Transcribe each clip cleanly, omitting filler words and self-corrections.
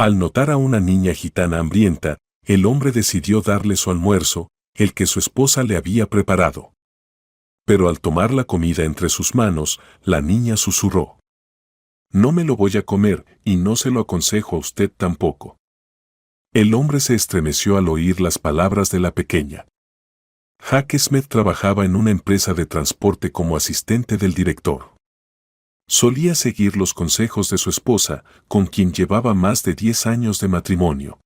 Al notar a una niña gitana hambrienta, el hombre decidió darle su almuerzo, el que su esposa le había preparado. Pero al tomar la comida entre sus manos, la niña susurró: «No me lo voy a comer, y no se lo aconsejo a usted tampoco». El hombre se estremeció al oír las palabras de la pequeña. Jack Smith trabajaba en una empresa de transporte como asistente del director. Solía seguir los consejos de su esposa, con quien llevaba más de 10 años de matrimonio.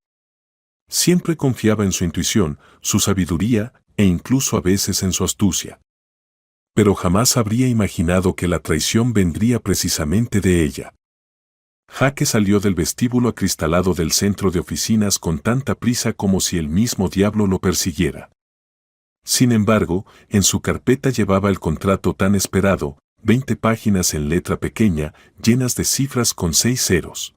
Siempre confiaba en su intuición, su sabiduría e incluso a veces en su astucia. Pero jamás habría imaginado que la traición vendría precisamente de ella. Jack salió del vestíbulo acristalado del centro de oficinas con tanta prisa como si el mismo diablo lo persiguiera. Sin embargo, en su carpeta llevaba el contrato tan esperado, 20 páginas en letra pequeña, llenas de cifras con 6 ceros.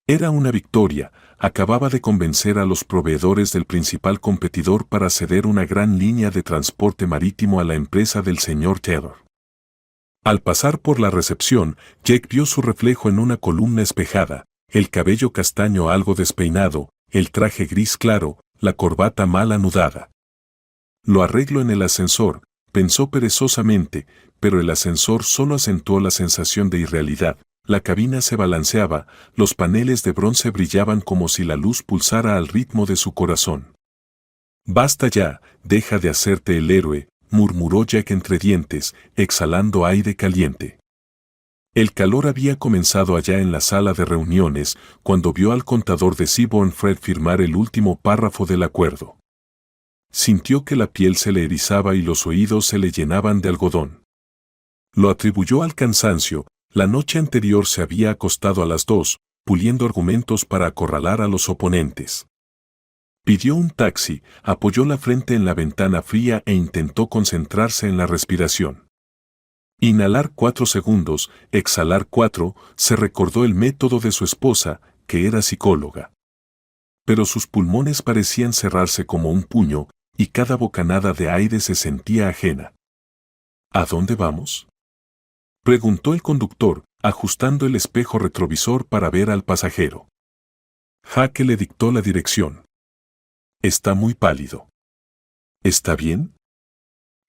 Era una victoria. Acababa de convencer a los proveedores del principal competidor para ceder una gran línea de transporte marítimo a la empresa del señor Taylor. Al pasar por la recepción, Jack vio su reflejo en una columna espejada, el cabello castaño algo despeinado, el traje gris claro, la corbata mal anudada. «Lo arreglo en el ascensor», pensó perezosamente, pero el ascensor solo acentuó la sensación de irrealidad. La cabina se balanceaba, los paneles de bronce brillaban como si la luz pulsara al ritmo de su corazón. «Basta ya, deja de hacerte el héroe», murmuró Jack entre dientes, exhalando aire caliente. El calor había comenzado allá en la sala de reuniones, cuando vio al contador de Seaborn Fred firmar el último párrafo del acuerdo. Sintió que la piel se le erizaba y los oídos se le llenaban de algodón. Lo atribuyó al cansancio. La noche anterior se había acostado a las 2, puliendo argumentos para acorralar a los oponentes. Pidió un taxi, apoyó la frente en la ventana fría e intentó concentrarse en la respiración. Inhalar 4 segundos, exhalar 4, se recordó el método de su esposa, que era psicóloga. Pero sus pulmones parecían cerrarse como un puño, y cada bocanada de aire se sentía ajena. ¿A dónde vamos?, preguntó el conductor, ajustando el espejo retrovisor para ver al pasajero. Jack le dictó la dirección. «Está muy pálido». «¿Está bien?».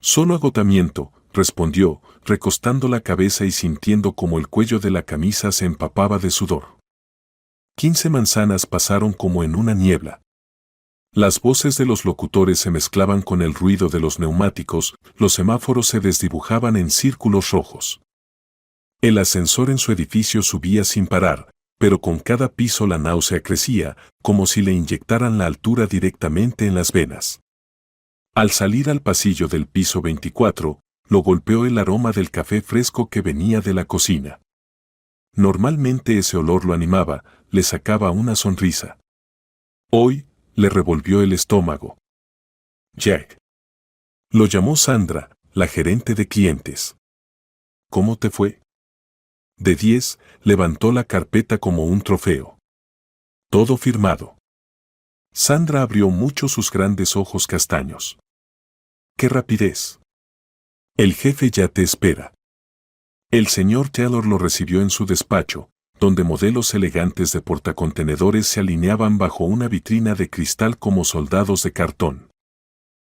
«Solo agotamiento», respondió, recostando la cabeza y sintiendo como el cuello de la camisa se empapaba de sudor. 15 manzanas pasaron como en una niebla. Las voces de los locutores se mezclaban con el ruido de los neumáticos, los semáforos se desdibujaban en círculos rojos. El ascensor en su edificio subía sin parar, pero con cada piso la náusea crecía, como si le inyectaran la altura directamente en las venas. Al salir al pasillo del piso 24, lo golpeó el aroma del café fresco que venía de la cocina. Normalmente ese olor lo animaba, le sacaba una sonrisa. Hoy, le revolvió el estómago. «Jack». Lo llamó Sandra, la gerente de clientes. «¿Cómo te fue?». De 10, levantó la carpeta como un trofeo. «Todo firmado». Sandra abrió mucho sus grandes ojos castaños. «¡Qué rapidez!». «El jefe ya te espera». El señor Taylor lo recibió en su despacho, donde modelos elegantes de portacontenedores se alineaban bajo una vitrina de cristal como soldados de cartón.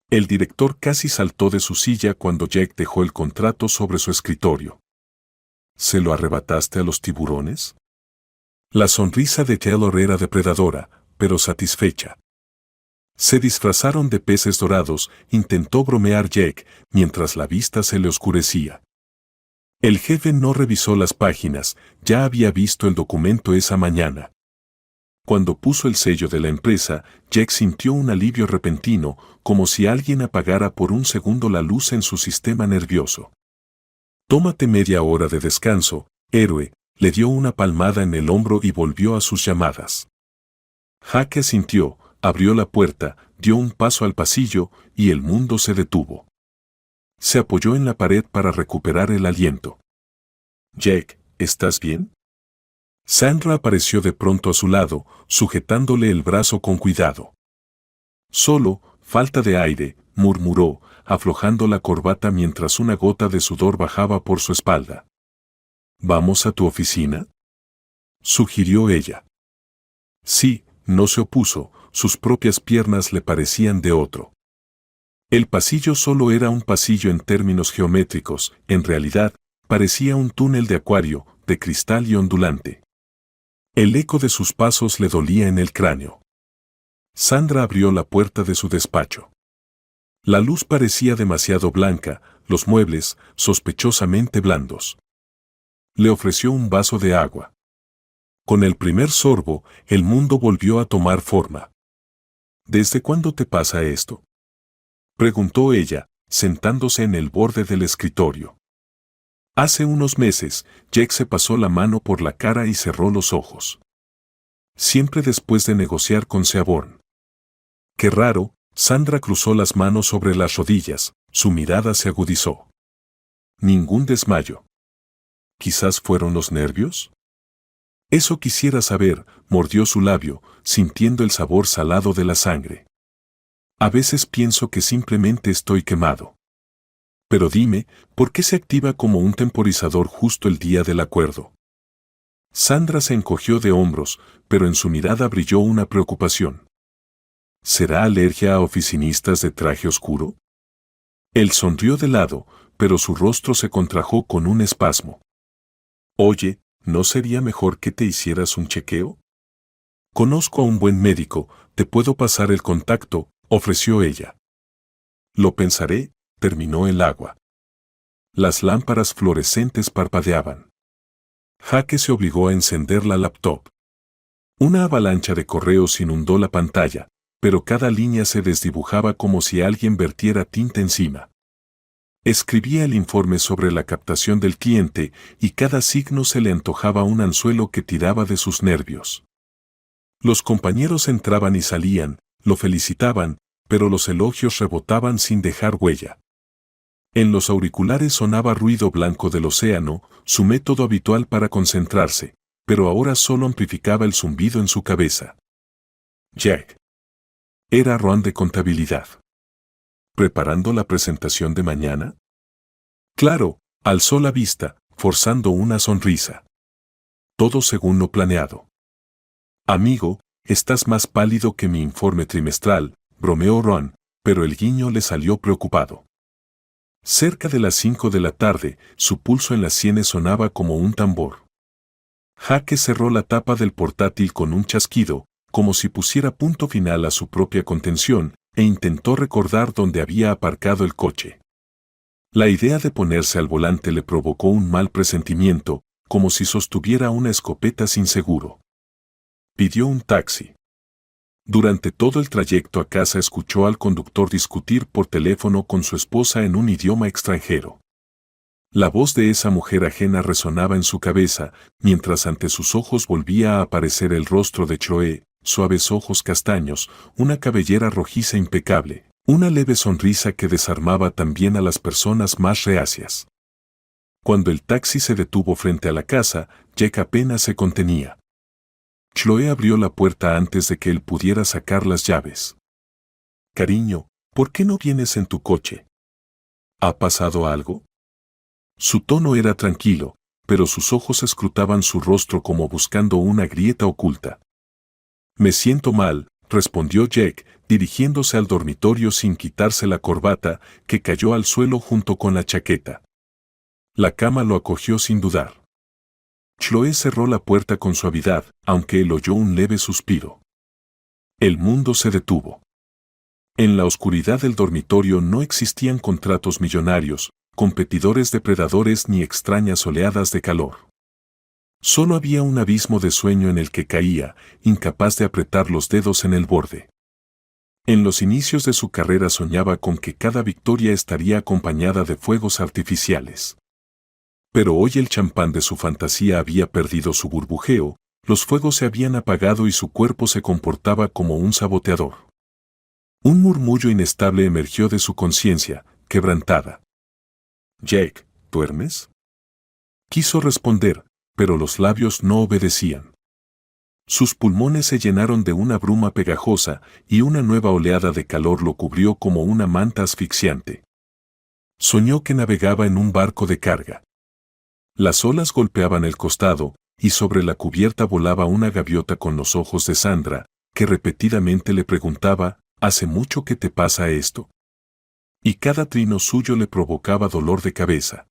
El director casi saltó de su silla cuando Jack dejó el contrato sobre su escritorio. ¿Se lo arrebataste a los tiburones? La sonrisa de Taylor era depredadora, pero satisfecha. Se disfrazaron de peces dorados, intentó bromear Jack, mientras la vista se le oscurecía. El jefe no revisó las páginas, ya había visto el documento esa mañana. Cuando puso el sello de la empresa, Jack sintió un alivio repentino, como si alguien apagara por un segundo la luz en su sistema nervioso. «Tómate media hora de descanso, héroe», le dio una palmada en el hombro y volvió a sus llamadas. Jack asintió, abrió la puerta, dio un paso al pasillo, y el mundo se detuvo. Se apoyó en la pared para recuperar el aliento. «Jack, ¿estás bien?». Sandra apareció de pronto a su lado, sujetándole el brazo con cuidado. «Solo, falta de aire», murmuró, aflojando la corbata mientras una gota de sudor bajaba por su espalda. «¿Vamos a tu oficina?», sugirió ella. Sí, no se opuso, sus propias piernas le parecían de otro. El pasillo solo era un pasillo en términos geométricos, en realidad, parecía un túnel de acuario, de cristal y ondulante. El eco de sus pasos le dolía en el cráneo. Sandra abrió la puerta de su despacho. La luz parecía demasiado blanca, los muebles, sospechosamente blandos. Le ofreció un vaso de agua. Con el primer sorbo, el mundo volvió a tomar forma. ¿Desde cuándo te pasa esto?, preguntó ella, sentándose en el borde del escritorio. Hace unos meses, Jake se pasó la mano por la cara y cerró los ojos. Siempre después de negociar con Seaborn. Qué raro, Sandra cruzó las manos sobre las rodillas, su mirada se agudizó. Ningún desmayo. ¿Quizás fueron los nervios? Eso quisiera saber, mordió su labio, sintiendo el sabor salado de la sangre. A veces pienso que simplemente estoy quemado. Pero dime, ¿por qué se activa como un temporizador justo el día del acuerdo? Sandra se encogió de hombros, pero en su mirada brilló una preocupación. ¿Será alergia a oficinistas de traje oscuro? Él sonrió de lado, pero su rostro se contrajo con un espasmo. Oye, ¿no sería mejor que te hicieras un chequeo? Conozco a un buen médico, te puedo pasar el contacto, ofreció ella. Lo pensaré, terminó el agua. Las lámparas fluorescentes parpadeaban. Jake se obligó a encender la laptop. Una avalancha de correos inundó la pantalla, pero cada línea se desdibujaba como si alguien vertiera tinta encima. Escribía el informe sobre la captación del cliente y cada signo se le antojaba un anzuelo que tiraba de sus nervios. Los compañeros entraban y salían, lo felicitaban, pero los elogios rebotaban sin dejar huella. En los auriculares sonaba ruido blanco del océano, su método habitual para concentrarse, pero ahora solo amplificaba el zumbido en su cabeza. Jack. Era Ron de contabilidad. ¿Preparando la presentación de mañana? Claro, alzó la vista, forzando una sonrisa. Todo según lo planeado. Amigo, estás más pálido que mi informe trimestral, bromeó Ron, pero el guiño le salió preocupado. Cerca de las 5 de la tarde, su pulso en las sienes sonaba como un tambor. Jake cerró la tapa del portátil con un chasquido, como si pusiera punto final a su propia contención, e intentó recordar dónde había aparcado el coche. La idea de ponerse al volante le provocó un mal presentimiento, como si sostuviera una escopeta sin seguro. Pidió un taxi. Durante todo el trayecto a casa escuchó al conductor discutir por teléfono con su esposa en un idioma extranjero. La voz de esa mujer ajena resonaba en su cabeza, mientras ante sus ojos volvía a aparecer el rostro de Chloe, suaves ojos castaños, una cabellera rojiza impecable, una leve sonrisa que desarmaba también a las personas más reacias. Cuando el taxi se detuvo frente a la casa, Jack apenas se contenía. Chloe abrió la puerta antes de que él pudiera sacar las llaves. Cariño, ¿por qué no vienes en tu coche? ¿Ha pasado algo? Su tono era tranquilo, pero sus ojos escrutaban su rostro como buscando una grieta oculta. Me siento mal, respondió Jack, dirigiéndose al dormitorio sin quitarse la corbata, que cayó al suelo junto con la chaqueta. La cama lo acogió sin dudar. Chloe cerró la puerta con suavidad, aunque él oyó un leve suspiro. El mundo se detuvo. En la oscuridad del dormitorio no existían contratos millonarios, competidores depredadores ni extrañas oleadas de calor. Solo había un abismo de sueño en el que caía, incapaz de apretar los dedos en el borde. En los inicios de su carrera soñaba con que cada victoria estaría acompañada de fuegos artificiales. Pero hoy el champán de su fantasía había perdido su burbujeo, los fuegos se habían apagado y su cuerpo se comportaba como un saboteador. Un murmullo inestable emergió de su conciencia, quebrantada. Jack, ¿duermes? Quiso responder, pero los labios no obedecían. Sus pulmones se llenaron de una bruma pegajosa y una nueva oleada de calor lo cubrió como una manta asfixiante. Soñó que navegaba en un barco de carga. Las olas golpeaban el costado, y sobre la cubierta volaba una gaviota con los ojos de Sandra, que repetidamente le preguntaba, ¿hace mucho que te pasa esto? Y cada trino suyo le provocaba dolor de cabeza.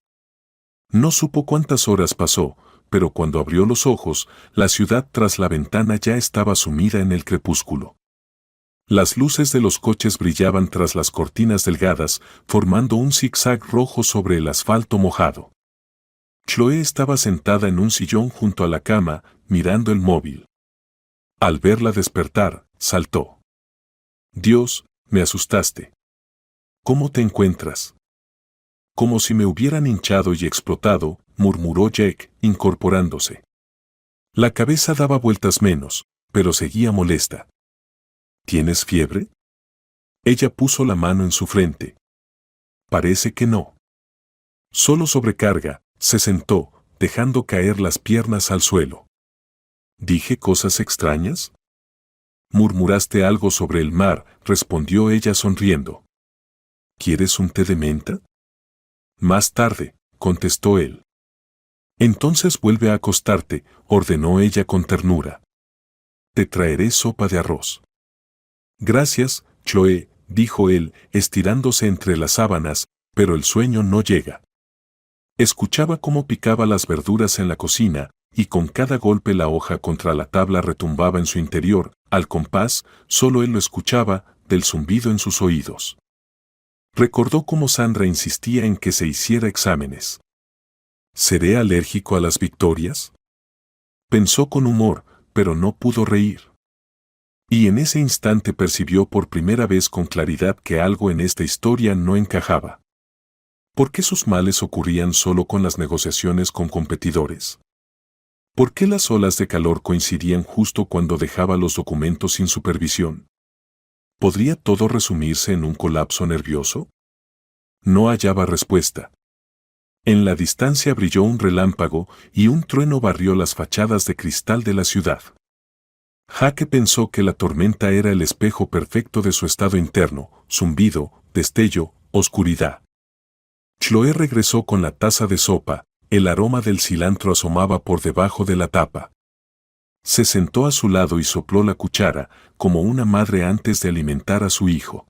No supo cuántas horas pasó, pero cuando abrió los ojos, la ciudad tras la ventana ya estaba sumida en el crepúsculo. Las luces de los coches brillaban tras las cortinas delgadas, formando un zigzag rojo sobre el asfalto mojado. Chloe estaba sentada en un sillón junto a la cama, mirando el móvil. Al verla despertar, saltó. «Dios, me asustaste. ¿Cómo te encuentras?» «Como si me hubieran hinchado y explotado», murmuró Jack, incorporándose. La cabeza daba vueltas menos, pero seguía molesta. «¿Tienes fiebre?» Ella puso la mano en su frente. «Parece que no». «Solo sobrecarga», se sentó, dejando caer las piernas al suelo. «¿Dije cosas extrañas?» «Murmuraste algo sobre el mar», respondió ella sonriendo. «¿Quieres un té de menta?» «Más tarde», contestó él. «Entonces vuelve a acostarte», ordenó ella con ternura. «Te traeré sopa de arroz». «Gracias, Chloe», dijo él, estirándose entre las sábanas, pero el sueño no llega. Escuchaba cómo picaba las verduras en la cocina, y con cada golpe la hoja contra la tabla retumbaba en su interior, al compás, solo él lo escuchaba, del zumbido en sus oídos. Recordó cómo Sandra insistía en que se hiciera exámenes. ¿Seré alérgico a las victorias? Pensó con humor, pero no pudo reír. Y en ese instante percibió por primera vez con claridad que algo en esta historia no encajaba. ¿Por qué sus males ocurrían solo con las negociaciones con competidores? ¿Por qué las olas de calor coincidían justo cuando dejaba los documentos sin supervisión? ¿Podría todo resumirse en un colapso nervioso? No hallaba respuesta. En la distancia brilló un relámpago y un trueno barrió las fachadas de cristal de la ciudad. Jaque pensó que la tormenta era el espejo perfecto de su estado interno, zumbido, destello, oscuridad. Chloe regresó con la taza de sopa, el aroma del cilantro asomaba por debajo de la tapa. Se sentó a su lado y sopló la cuchara, como una madre antes de alimentar a su hijo.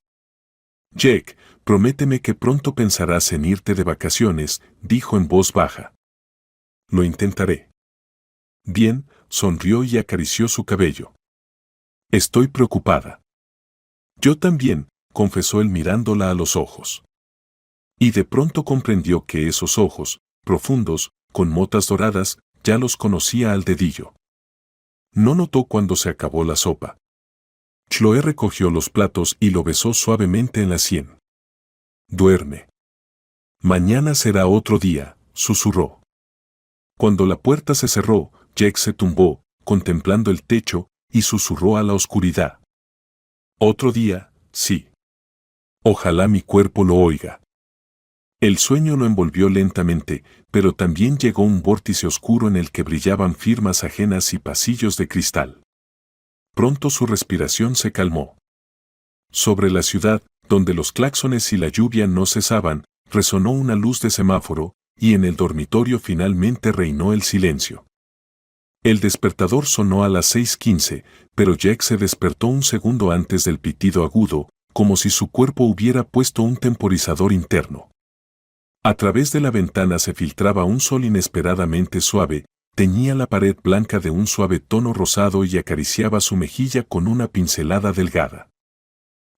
«Jack, prométeme que pronto pensarás en irte de vacaciones», dijo en voz baja. «Lo intentaré». «Bien», sonrió y acarició su cabello. «Estoy preocupada». «Yo también», confesó él mirándola a los ojos. Y de pronto comprendió que esos ojos, profundos, con motas doradas, ya los conocía al dedillo. No notó cuando se acabó la sopa. Chloe recogió los platos y lo besó suavemente en la sien. «Duerme. Mañana será otro día», susurró. Cuando la puerta se cerró, Jack se tumbó, contemplando el techo, y susurró a la oscuridad. «Otro día, sí. Ojalá mi cuerpo lo oiga». El sueño lo envolvió lentamente, pero también llegó un vórtice oscuro en el que brillaban firmas ajenas y pasillos de cristal. Pronto su respiración se calmó. Sobre la ciudad, donde los claxones y la lluvia no cesaban, resonó una luz de semáforo, y en el dormitorio finalmente reinó el silencio. El despertador sonó a las 6:15, pero Jack se despertó un segundo antes del pitido agudo, como si su cuerpo hubiera puesto un temporizador interno. A través de la ventana se filtraba un sol inesperadamente suave, teñía la pared blanca de un suave tono rosado y acariciaba su mejilla con una pincelada delgada.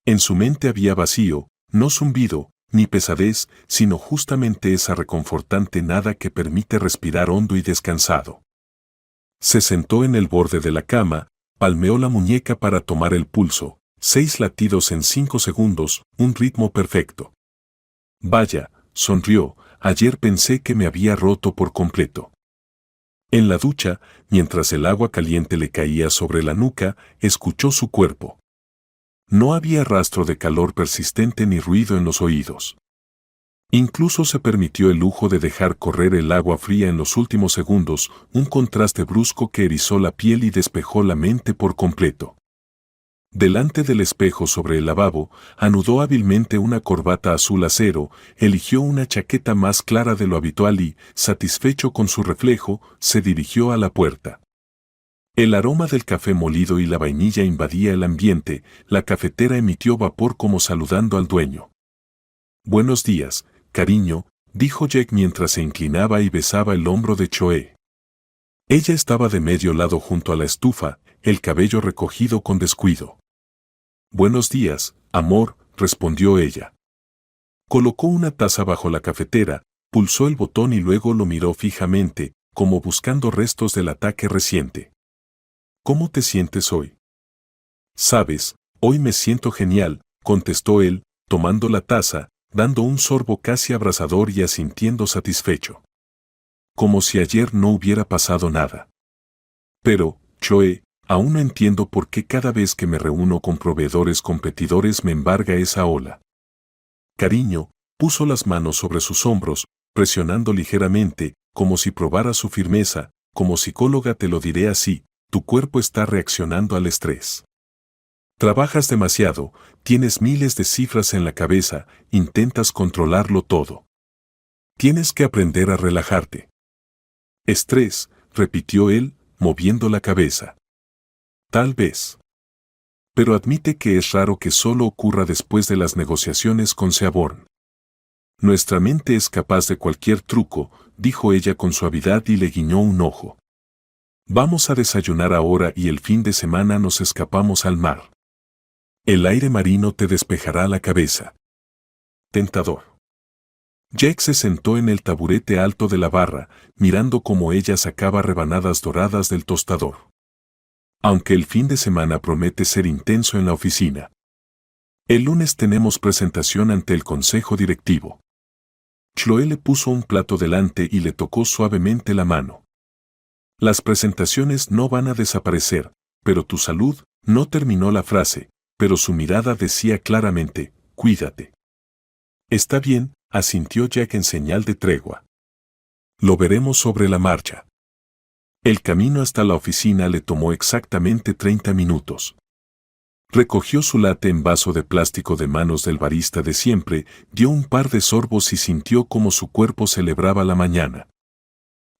En su mente había vacío, no zumbido, ni pesadez, sino justamente esa reconfortante nada que permite respirar hondo y descansado. Se sentó en el borde de la cama, palmeó la muñeca para tomar el pulso, 6 latidos en 5 segundos, un ritmo perfecto. «Vaya», sonrió, «ayer pensé que me había roto por completo». En la ducha, mientras el agua caliente le caía sobre la nuca, escuchó su cuerpo. No había rastro de calor persistente ni ruido en los oídos. Incluso se permitió el lujo de dejar correr el agua fría en los últimos segundos, un contraste brusco que erizó la piel y despejó la mente por completo. Delante del espejo sobre el lavabo, anudó hábilmente una corbata azul acero, eligió una chaqueta más clara de lo habitual y, satisfecho con su reflejo, se dirigió a la puerta. El aroma del café molido y la vainilla invadía el ambiente, la cafetera emitió vapor como saludando al dueño. «Buenos días, cariño», dijo Jack mientras se inclinaba y besaba el hombro de Choe. Ella estaba de medio lado junto a la estufa, el cabello recogido con descuido. «Buenos días, amor», respondió ella. Colocó una taza bajo la cafetera, pulsó el botón y luego lo miró fijamente, como buscando restos del ataque reciente. «¿Cómo te sientes hoy?» «Sabes, hoy me siento genial», contestó él, tomando la taza, dando un sorbo casi abrasador y asintiendo satisfecho. Como si ayer no hubiera pasado nada. «Pero, Choe, aún no entiendo por qué cada vez que me reúno con proveedores competidores me embarga esa ola». Cariño, puso las manos sobre sus hombros, presionando ligeramente, como si probara su firmeza. «Como psicóloga te lo diré así, tu cuerpo está reaccionando al estrés. Trabajas demasiado, tienes miles de cifras en la cabeza, intentas controlarlo todo. Tienes que aprender a relajarte». «Estrés», repitió él, moviendo la cabeza. «Tal vez. Pero admite que es raro que solo ocurra después de las negociaciones con Seaborn». «Nuestra mente es capaz de cualquier truco», dijo ella con suavidad y le guiñó un ojo. «Vamos a desayunar ahora y el fin de semana nos escapamos al mar. El aire marino te despejará la cabeza». Tentador. Jack se sentó en el taburete alto de la barra, mirando cómo ella sacaba rebanadas doradas del tostador. Aunque el fin de semana promete ser intenso en la oficina. El lunes tenemos presentación ante el consejo directivo. Chloe le puso un plato delante y le tocó suavemente la mano. «Las presentaciones no van a desaparecer, pero tu salud», no terminó la frase, pero su mirada decía claramente, «cuídate». «Está bien», asintió Jack en señal de tregua. «Lo veremos sobre la marcha». El camino hasta la oficina le tomó exactamente 30 minutos. Recogió su latte en vaso de plástico de manos del barista de siempre, dio un par de sorbos y sintió como su cuerpo celebraba la mañana.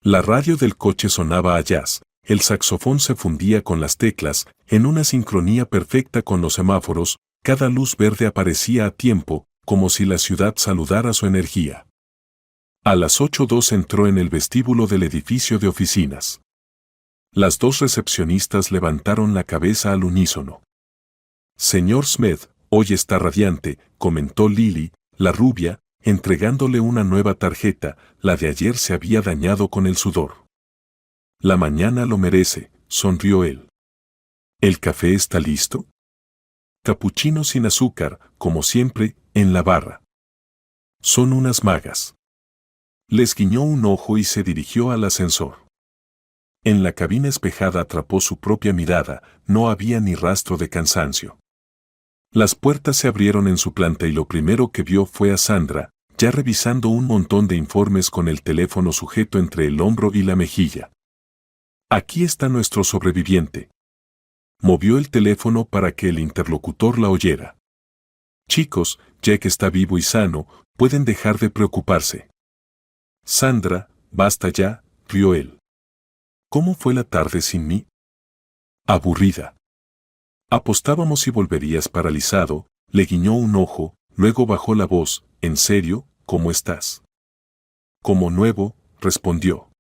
La radio del coche sonaba a jazz, el saxofón se fundía con las teclas, en una sincronía perfecta con los semáforos, cada luz verde aparecía a tiempo, como si la ciudad saludara su energía. A las 8:02 entró en el vestíbulo del edificio de oficinas. Las dos recepcionistas levantaron la cabeza al unísono. «Señor Smith, hoy está radiante», comentó Lily, la rubia, entregándole una nueva tarjeta, la de ayer se había dañado con el sudor. «La mañana lo merece», sonrió él. «¿El café está listo?» «Capuchino sin azúcar, como siempre, en la barra». «Son unas magas». Les guiñó un ojo y se dirigió al ascensor. En la cabina espejada atrapó su propia mirada, no había ni rastro de cansancio. Las puertas se abrieron en su planta y lo primero que vio fue a Sandra, ya revisando un montón de informes con el teléfono sujeto entre el hombro y la mejilla. «Aquí está nuestro sobreviviente». Movió el teléfono para que el interlocutor la oyera. «Chicos, Jack está vivo y sano, pueden dejar de preocuparse». «Sandra, basta ya», rió él. «¿Cómo fue la tarde sin mí?» «Aburrida». «Apostábamos y volverías paralizado», le guiñó un ojo, luego bajó la voz. «¿En serio, cómo estás?» «Como nuevo», respondió.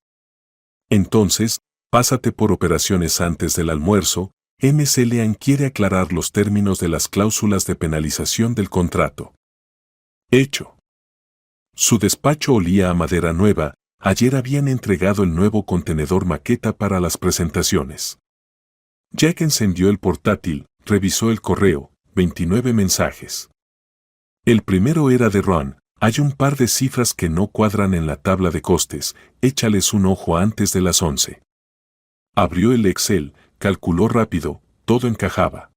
«Entonces, pásate por operaciones antes del almuerzo. MC Lean quiere aclarar los términos de las cláusulas de penalización del contrato». Hecho. Su despacho olía a madera nueva, ayer habían entregado el nuevo contenedor maqueta para las presentaciones. Jack encendió el portátil, revisó el correo, 29 mensajes. El primero era de Ron: «Hay un par de cifras que no cuadran en la tabla de costes, échales un ojo antes de las 11». Abrió el Excel, calculó rápido, todo encajaba.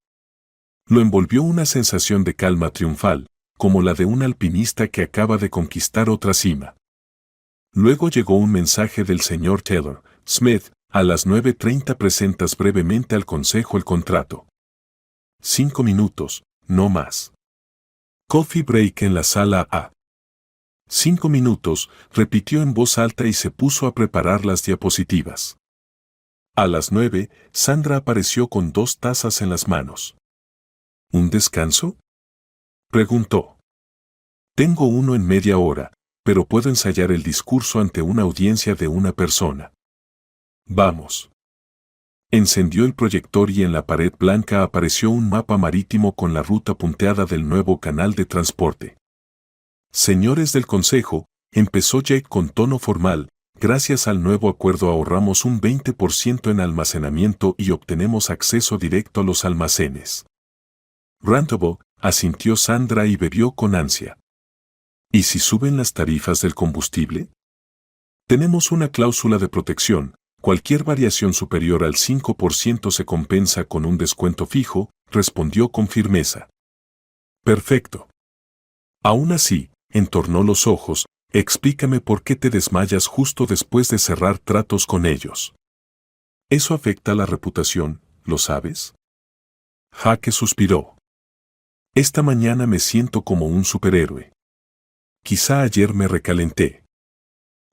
Lo envolvió una sensación de calma triunfal, como la de un alpinista que acaba de conquistar otra cima. Luego llegó un mensaje del señor Taylor: «Smith, a las 9:30 presentas brevemente al consejo el contrato». 5 minutos, no más. Coffee break en la sala A. 5 minutos, repitió en voz alta y se puso a preparar las diapositivas. A las 9, Sandra apareció con 2 tazas en las manos. ¿Un descanso?, preguntó. Tengo uno en media hora, pero puedo ensayar el discurso ante una audiencia de una persona. Vamos. Encendió el proyector y en la pared blanca apareció un mapa marítimo con la ruta punteada del nuevo canal de transporte. Señores del Consejo, empezó Jake con tono formal, gracias al nuevo acuerdo ahorramos un 20% en almacenamiento y obtenemos acceso directo a los almacenes. Rantable, asintió Sandra y bebió con ansia. ¿Y si suben las tarifas del combustible? Tenemos una cláusula de protección. Cualquier variación superior al 5% se compensa con un descuento fijo, respondió con firmeza. Perfecto. Aún así, entornó los ojos, explícame por qué te desmayas justo después de cerrar tratos con ellos. Eso afecta la reputación, ¿lo sabes? Jake suspiró. Esta mañana me siento como un superhéroe. Quizá ayer me recalenté.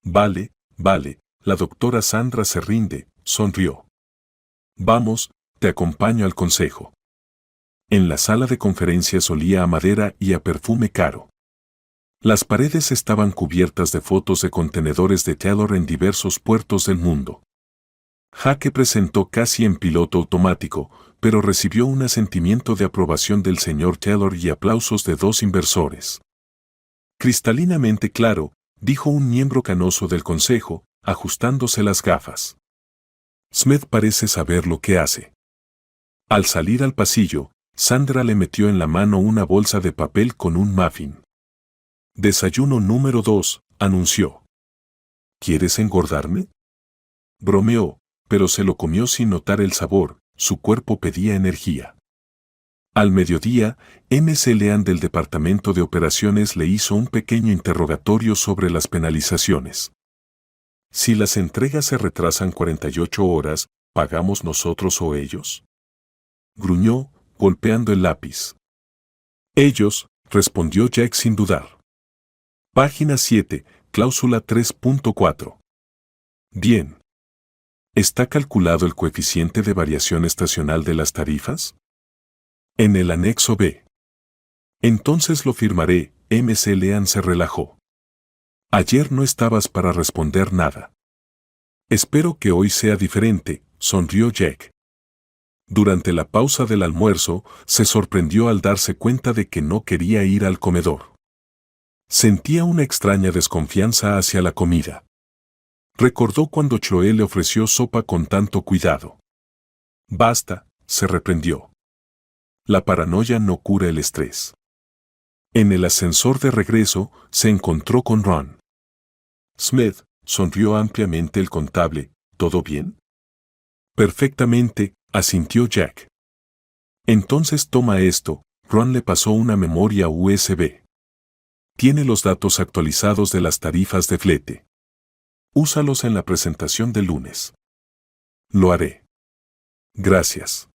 Vale, la doctora Sandra se rinde, sonrió. Vamos, te acompaño al consejo. En la sala de conferencias olía a madera y a perfume caro. Las paredes estaban cubiertas de fotos de contenedores de Taylor en diversos puertos del mundo. Jake presentó casi en piloto automático, pero recibió un asentimiento de aprobación del señor Taylor y aplausos de 2 inversores. Cristalinamente claro, dijo un miembro canoso del consejo, ajustándose las gafas. Smith parece saber lo que hace. Al salir al pasillo, Sandra le metió en la mano una bolsa de papel con un muffin. Desayuno número 2, anunció. ¿Quieres engordarme? Bromeó, pero se lo comió sin notar el sabor, su cuerpo pedía energía. Al mediodía, M.C. Lean del Departamento de Operaciones le hizo un pequeño interrogatorio sobre las penalizaciones. Si las entregas se retrasan 48 horas, ¿pagamos nosotros o ellos? Gruñó, golpeando el lápiz. Ellos, respondió Jack sin dudar. Página 7, cláusula 3.4. Bien. ¿Está calculado el coeficiente de variación estacional de las tarifas? En el anexo B. Entonces lo firmaré, M.C. Lean se relajó. Ayer no estabas para responder nada. Espero que hoy sea diferente, sonrió Jack. Durante la pausa del almuerzo, se sorprendió al darse cuenta de que no quería ir al comedor. Sentía una extraña desconfianza hacia la comida. Recordó cuando Chloe le ofreció sopa con tanto cuidado. Basta, se reprendió. La paranoia no cura el estrés. En el ascensor de regreso, se encontró con Ron. Smith, sonrió ampliamente el contable, ¿todo bien? Perfectamente, asintió Jack. Entonces toma esto, Ron le pasó una memoria USB. Tiene los datos actualizados de las tarifas de flete. Úsalos en la presentación del lunes. Lo haré. Gracias.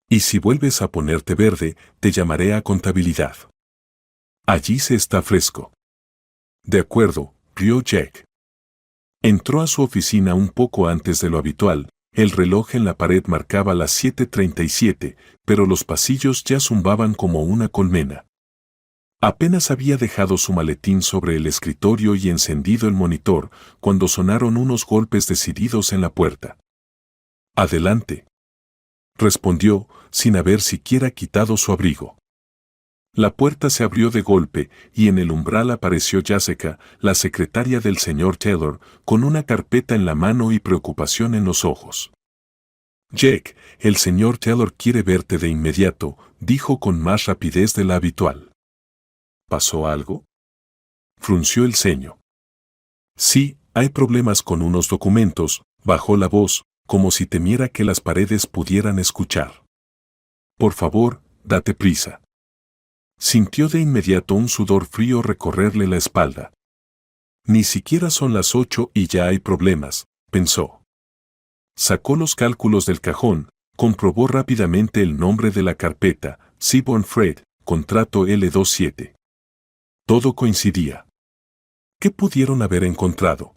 Y si vuelves a ponerte verde, te llamaré a contabilidad. Allí se está fresco. De acuerdo, rió Jack. Entró a su oficina un poco antes de lo habitual, el reloj en la pared marcaba las 7:37, pero los pasillos ya zumbaban como una colmena. Apenas había dejado su maletín sobre el escritorio y encendido el monitor, cuando sonaron unos golpes decididos en la puerta. Adelante. Respondió, sin haber siquiera quitado su abrigo. La puerta se abrió de golpe, y en el umbral apareció Jessica, la secretaria del señor Taylor, con una carpeta en la mano y preocupación en los ojos. Jack, el señor Taylor quiere verte de inmediato, dijo con más rapidez de la habitual. ¿Pasó algo? Frunció el ceño. Sí, hay problemas con unos documentos, bajó la voz, como si temiera que las paredes pudieran escuchar. Por favor, date prisa. Sintió de inmediato un sudor frío recorrerle la espalda. Ni siquiera son las 8 y ya hay problemas, pensó. Sacó los cálculos del cajón, comprobó rápidamente el nombre de la carpeta, Seaborn Freight, contrato L27. Todo coincidía. ¿Qué pudieron haber encontrado?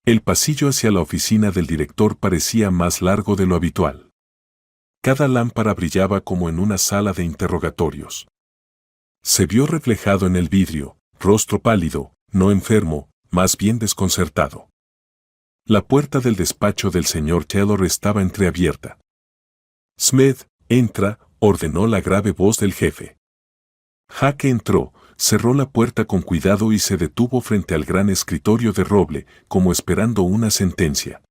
El pasillo hacia la oficina del director parecía más largo de lo habitual. Cada lámpara brillaba como en una sala de interrogatorios. Se vio reflejado en el vidrio, rostro pálido, no enfermo, más bien desconcertado. La puerta del despacho del señor Taylor estaba entreabierta. Smith, entra, ordenó la grave voz del jefe. Jaque entró, cerró la puerta con cuidado y se detuvo frente al gran escritorio de roble, como esperando una sentencia.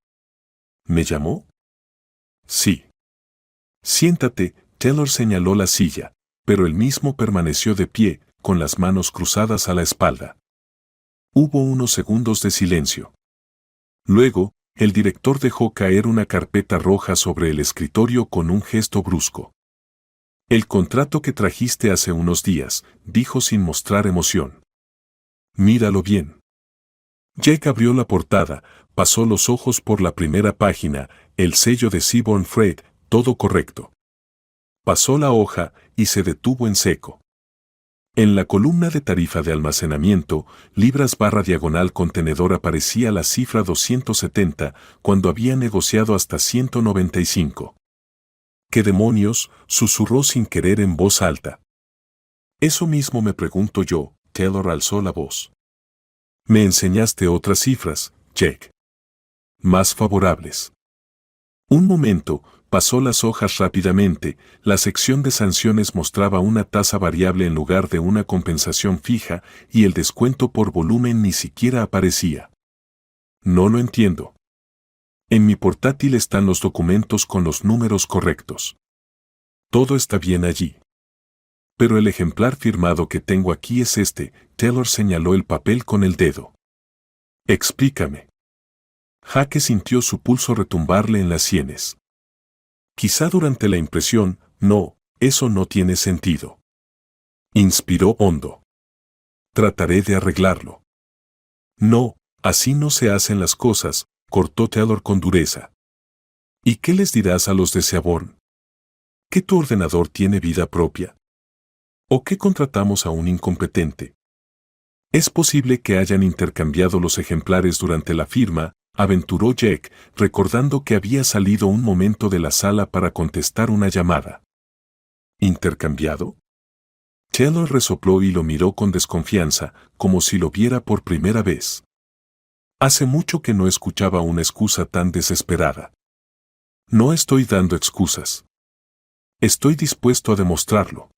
¿Me llamó? Sí. Siéntate, Taylor señaló la silla, pero él mismo permaneció de pie, con las manos cruzadas a la espalda. Hubo unos segundos de silencio. Luego, el director dejó caer una carpeta roja sobre el escritorio con un gesto brusco. El contrato que trajiste hace unos días, dijo sin mostrar emoción. Míralo bien. Jake abrió la portada, pasó los ojos por la primera página, el sello de Seaborn Freight, todo correcto. Pasó la hoja y se detuvo en seco. En la columna de tarifa de almacenamiento, libras/diagonal contenedor aparecía la cifra 270 cuando había negociado hasta 195. ¿Qué demonios?, susurró sin querer en voz alta. Eso mismo me pregunto yo, Taylor alzó la voz. Me enseñaste otras cifras, Jake. Más favorables. Un momento, pasó las hojas rápidamente, la sección de sanciones mostraba una tasa variable en lugar de una compensación fija y el descuento por volumen ni siquiera aparecía. No lo entiendo. En mi portátil están los documentos con los números correctos. Todo está bien allí. Pero el ejemplar firmado que tengo aquí es este, Taylor señaló el papel con el dedo. Explícame. Jaque sintió su pulso retumbarle en las sienes. Quizá durante la impresión, no, eso no tiene sentido. Inspiró hondo. Trataré de arreglarlo. No, así no se hacen las cosas, cortó Taylor con dureza. ¿Y qué les dirás a los de Seaborn? ¿Que tu ordenador tiene vida propia? ¿O que contratamos a un incompetente? Es posible que hayan intercambiado los ejemplares durante la firma, aventuró Jake, recordando que había salido un momento de la sala para contestar una llamada. ¿Intercambiado? Taylor resopló y lo miró con desconfianza, como si lo viera por primera vez. Hace mucho que no escuchaba una excusa tan desesperada. No estoy dando excusas. Estoy dispuesto a demostrarlo.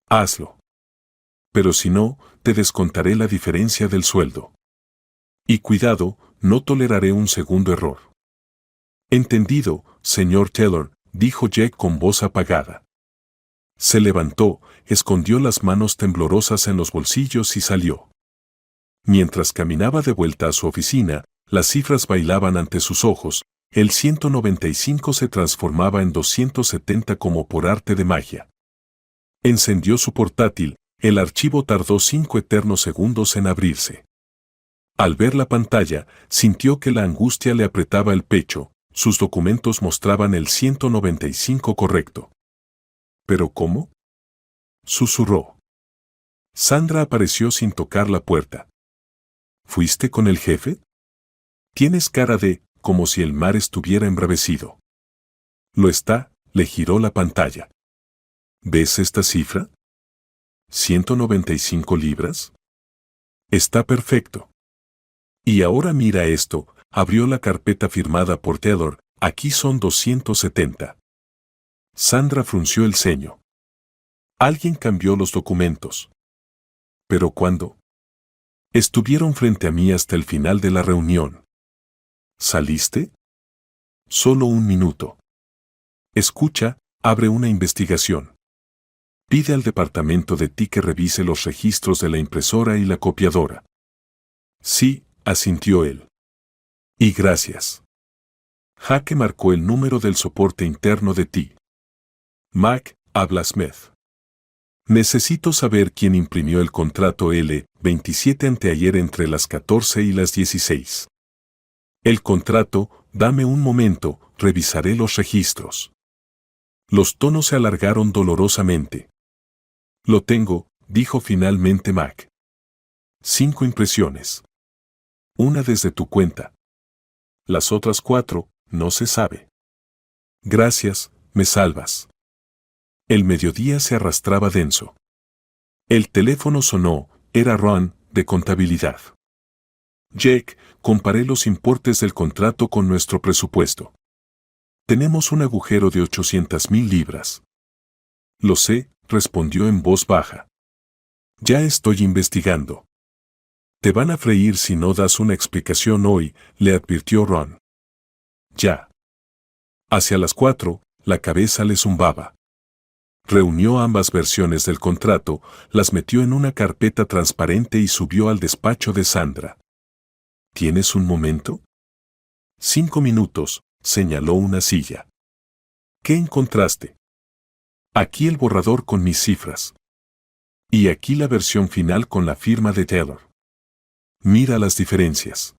Hazlo. Pero si no, te descontaré la diferencia del sueldo. Y cuidado, no toleraré un segundo error. Entendido, señor Taylor, dijo Jake con voz apagada. Se levantó, escondió las manos temblorosas en los bolsillos y salió. Mientras caminaba de vuelta a su oficina, las cifras bailaban ante sus ojos, el 195 se transformaba en 270 como por arte de magia. Encendió su portátil, el archivo tardó 5 eternos segundos en abrirse. Al ver la pantalla, sintió que la angustia le apretaba el pecho, sus documentos mostraban el 195 correcto. ¿Pero cómo? Susurró. Sandra apareció sin tocar la puerta. ¿Fuiste con el jefe? Tienes cara de, como si el mar estuviera embravecido. Lo está, le giró la pantalla. ¿Ves esta cifra? ¿195 libras? Está perfecto. Y ahora mira esto, abrió la carpeta firmada por Taylor, aquí son 270. Sandra frunció el ceño. Alguien cambió los documentos. ¿Pero cuándo? Estuvieron frente a mí hasta el final de la reunión. ¿Saliste? Solo un minuto. Escucha, abre una investigación. Pide al departamento de TI que revise los registros de la impresora y la copiadora. Sí, asintió él. Y gracias. Jaque marcó el número del soporte interno de TI. Mac, habla Smith. Necesito saber quién imprimió el contrato L27 anteayer entre las 14 y las 16. El contrato, Dame un momento, revisaré los registros. Los tonos se alargaron dolorosamente. Lo tengo, dijo finalmente Mac. 5 impresiones. Una desde tu cuenta. Las otras 4, no se sabe. Gracias, me salvas. El mediodía se arrastraba denso. El teléfono sonó, era Ron, de contabilidad. Jake, comparé los importes del contrato con nuestro presupuesto. Tenemos un agujero de 800,000 libras. Lo sé, respondió en voz baja. Ya estoy investigando. Te van a freír si no das una explicación hoy, le advirtió Ron. Ya. Hacia las 4, la cabeza le zumbaba. Reunió ambas versiones del contrato, las metió en una carpeta transparente y subió al despacho de Sandra. ¿Tienes un momento? 5 minutos, señaló una silla. ¿Qué encontraste? Aquí el borrador con mis cifras. Y aquí la versión final con la firma de Taylor. Mira las diferencias.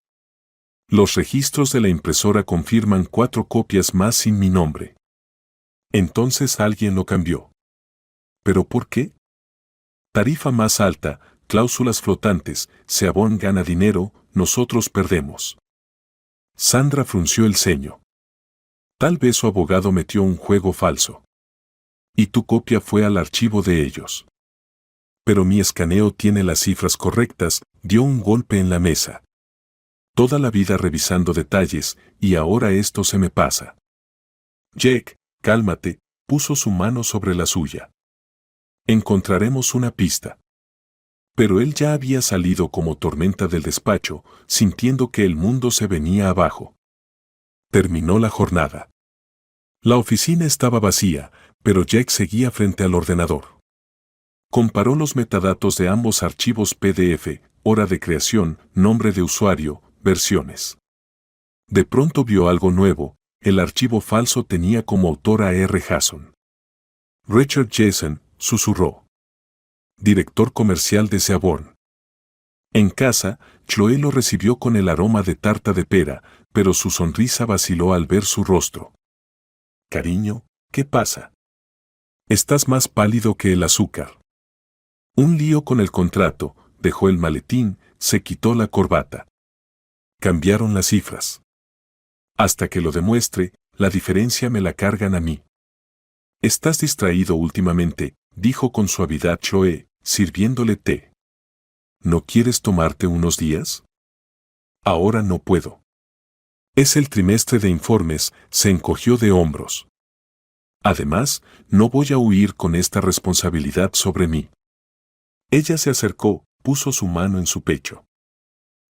Los registros de la impresora confirman 4 copias más sin mi nombre. Entonces alguien lo cambió. ¿Pero por qué? Tarifa más alta, cláusulas flotantes, Seabón gana dinero, nosotros perdemos. Sandra frunció el ceño. Tal vez su abogado metió un juego falso. Y tu copia fue al archivo de ellos. Pero mi escaneo tiene las cifras correctas, dio un golpe en la mesa. Toda la vida revisando detalles, y ahora esto se me pasa. Jake, cálmate, puso su mano sobre la suya. Encontraremos una pista. Pero él ya había salido como tormenta del despacho, sintiendo que el mundo se venía abajo. Terminó la jornada. La oficina estaba vacía, pero Jake seguía frente al ordenador. Comparó los metadatos de ambos archivos PDF, hora de creación, nombre de usuario, versiones. De pronto vio algo nuevo, el archivo falso tenía como autor a R. Hasson. Richard Jason, susurró. Director comercial de Seaborn. En casa, Chloe lo recibió con el aroma de tarta de pera, pero su sonrisa vaciló al ver su rostro. Cariño, ¿qué pasa? Estás más pálido que el azúcar. Un lío con el contrato, dejó el maletín, se quitó la corbata. Cambiaron las cifras. Hasta que lo demuestre, la diferencia me la cargan a mí. Estás distraído últimamente, dijo con suavidad Chloe, sirviéndole té. ¿No quieres tomarte unos días? Ahora no puedo. Es el trimestre de informes, se encogió de hombros. Además, no voy a huir con esta responsabilidad sobre mí. Ella se acercó, puso su mano en su pecho.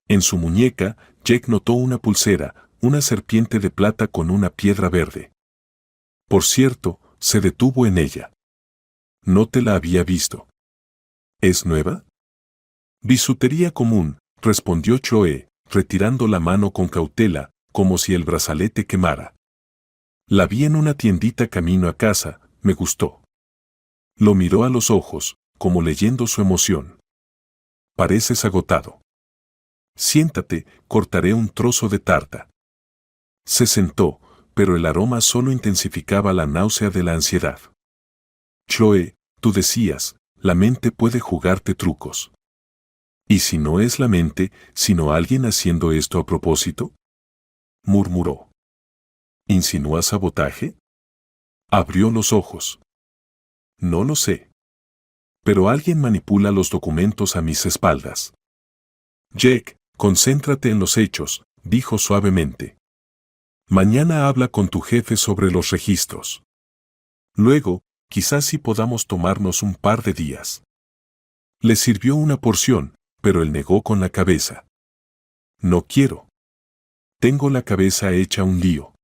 En su muñeca, Jake notó una pulsera, una serpiente de plata con una piedra verde. Por cierto, se detuvo en ella. No te la había visto. ¿Es nueva? Bisutería común, respondió Chloe, retirando la mano con cautela, como si el brazalete quemara. La vi en una tiendita camino a casa, me gustó. Lo miró a los ojos, como leyendo su emoción. Pareces agotado. Siéntate, cortaré un trozo de tarta. Se sentó, pero el aroma solo intensificaba la náusea de la ansiedad. Chloe, tú decías, la mente puede jugarte trucos. ¿Y si no es la mente, sino alguien haciendo esto a propósito? Murmuró. ¿Insinúa sabotaje? Abrió los ojos. No lo sé. Pero alguien manipula los documentos a mis espaldas. Jake, concéntrate en los hechos, dijo suavemente. Mañana habla con tu jefe sobre los registros. Luego, quizás sí podamos tomarnos un par de días. Le sirvió una porción, pero él negó con la cabeza. No quiero. Tengo la cabeza hecha un lío.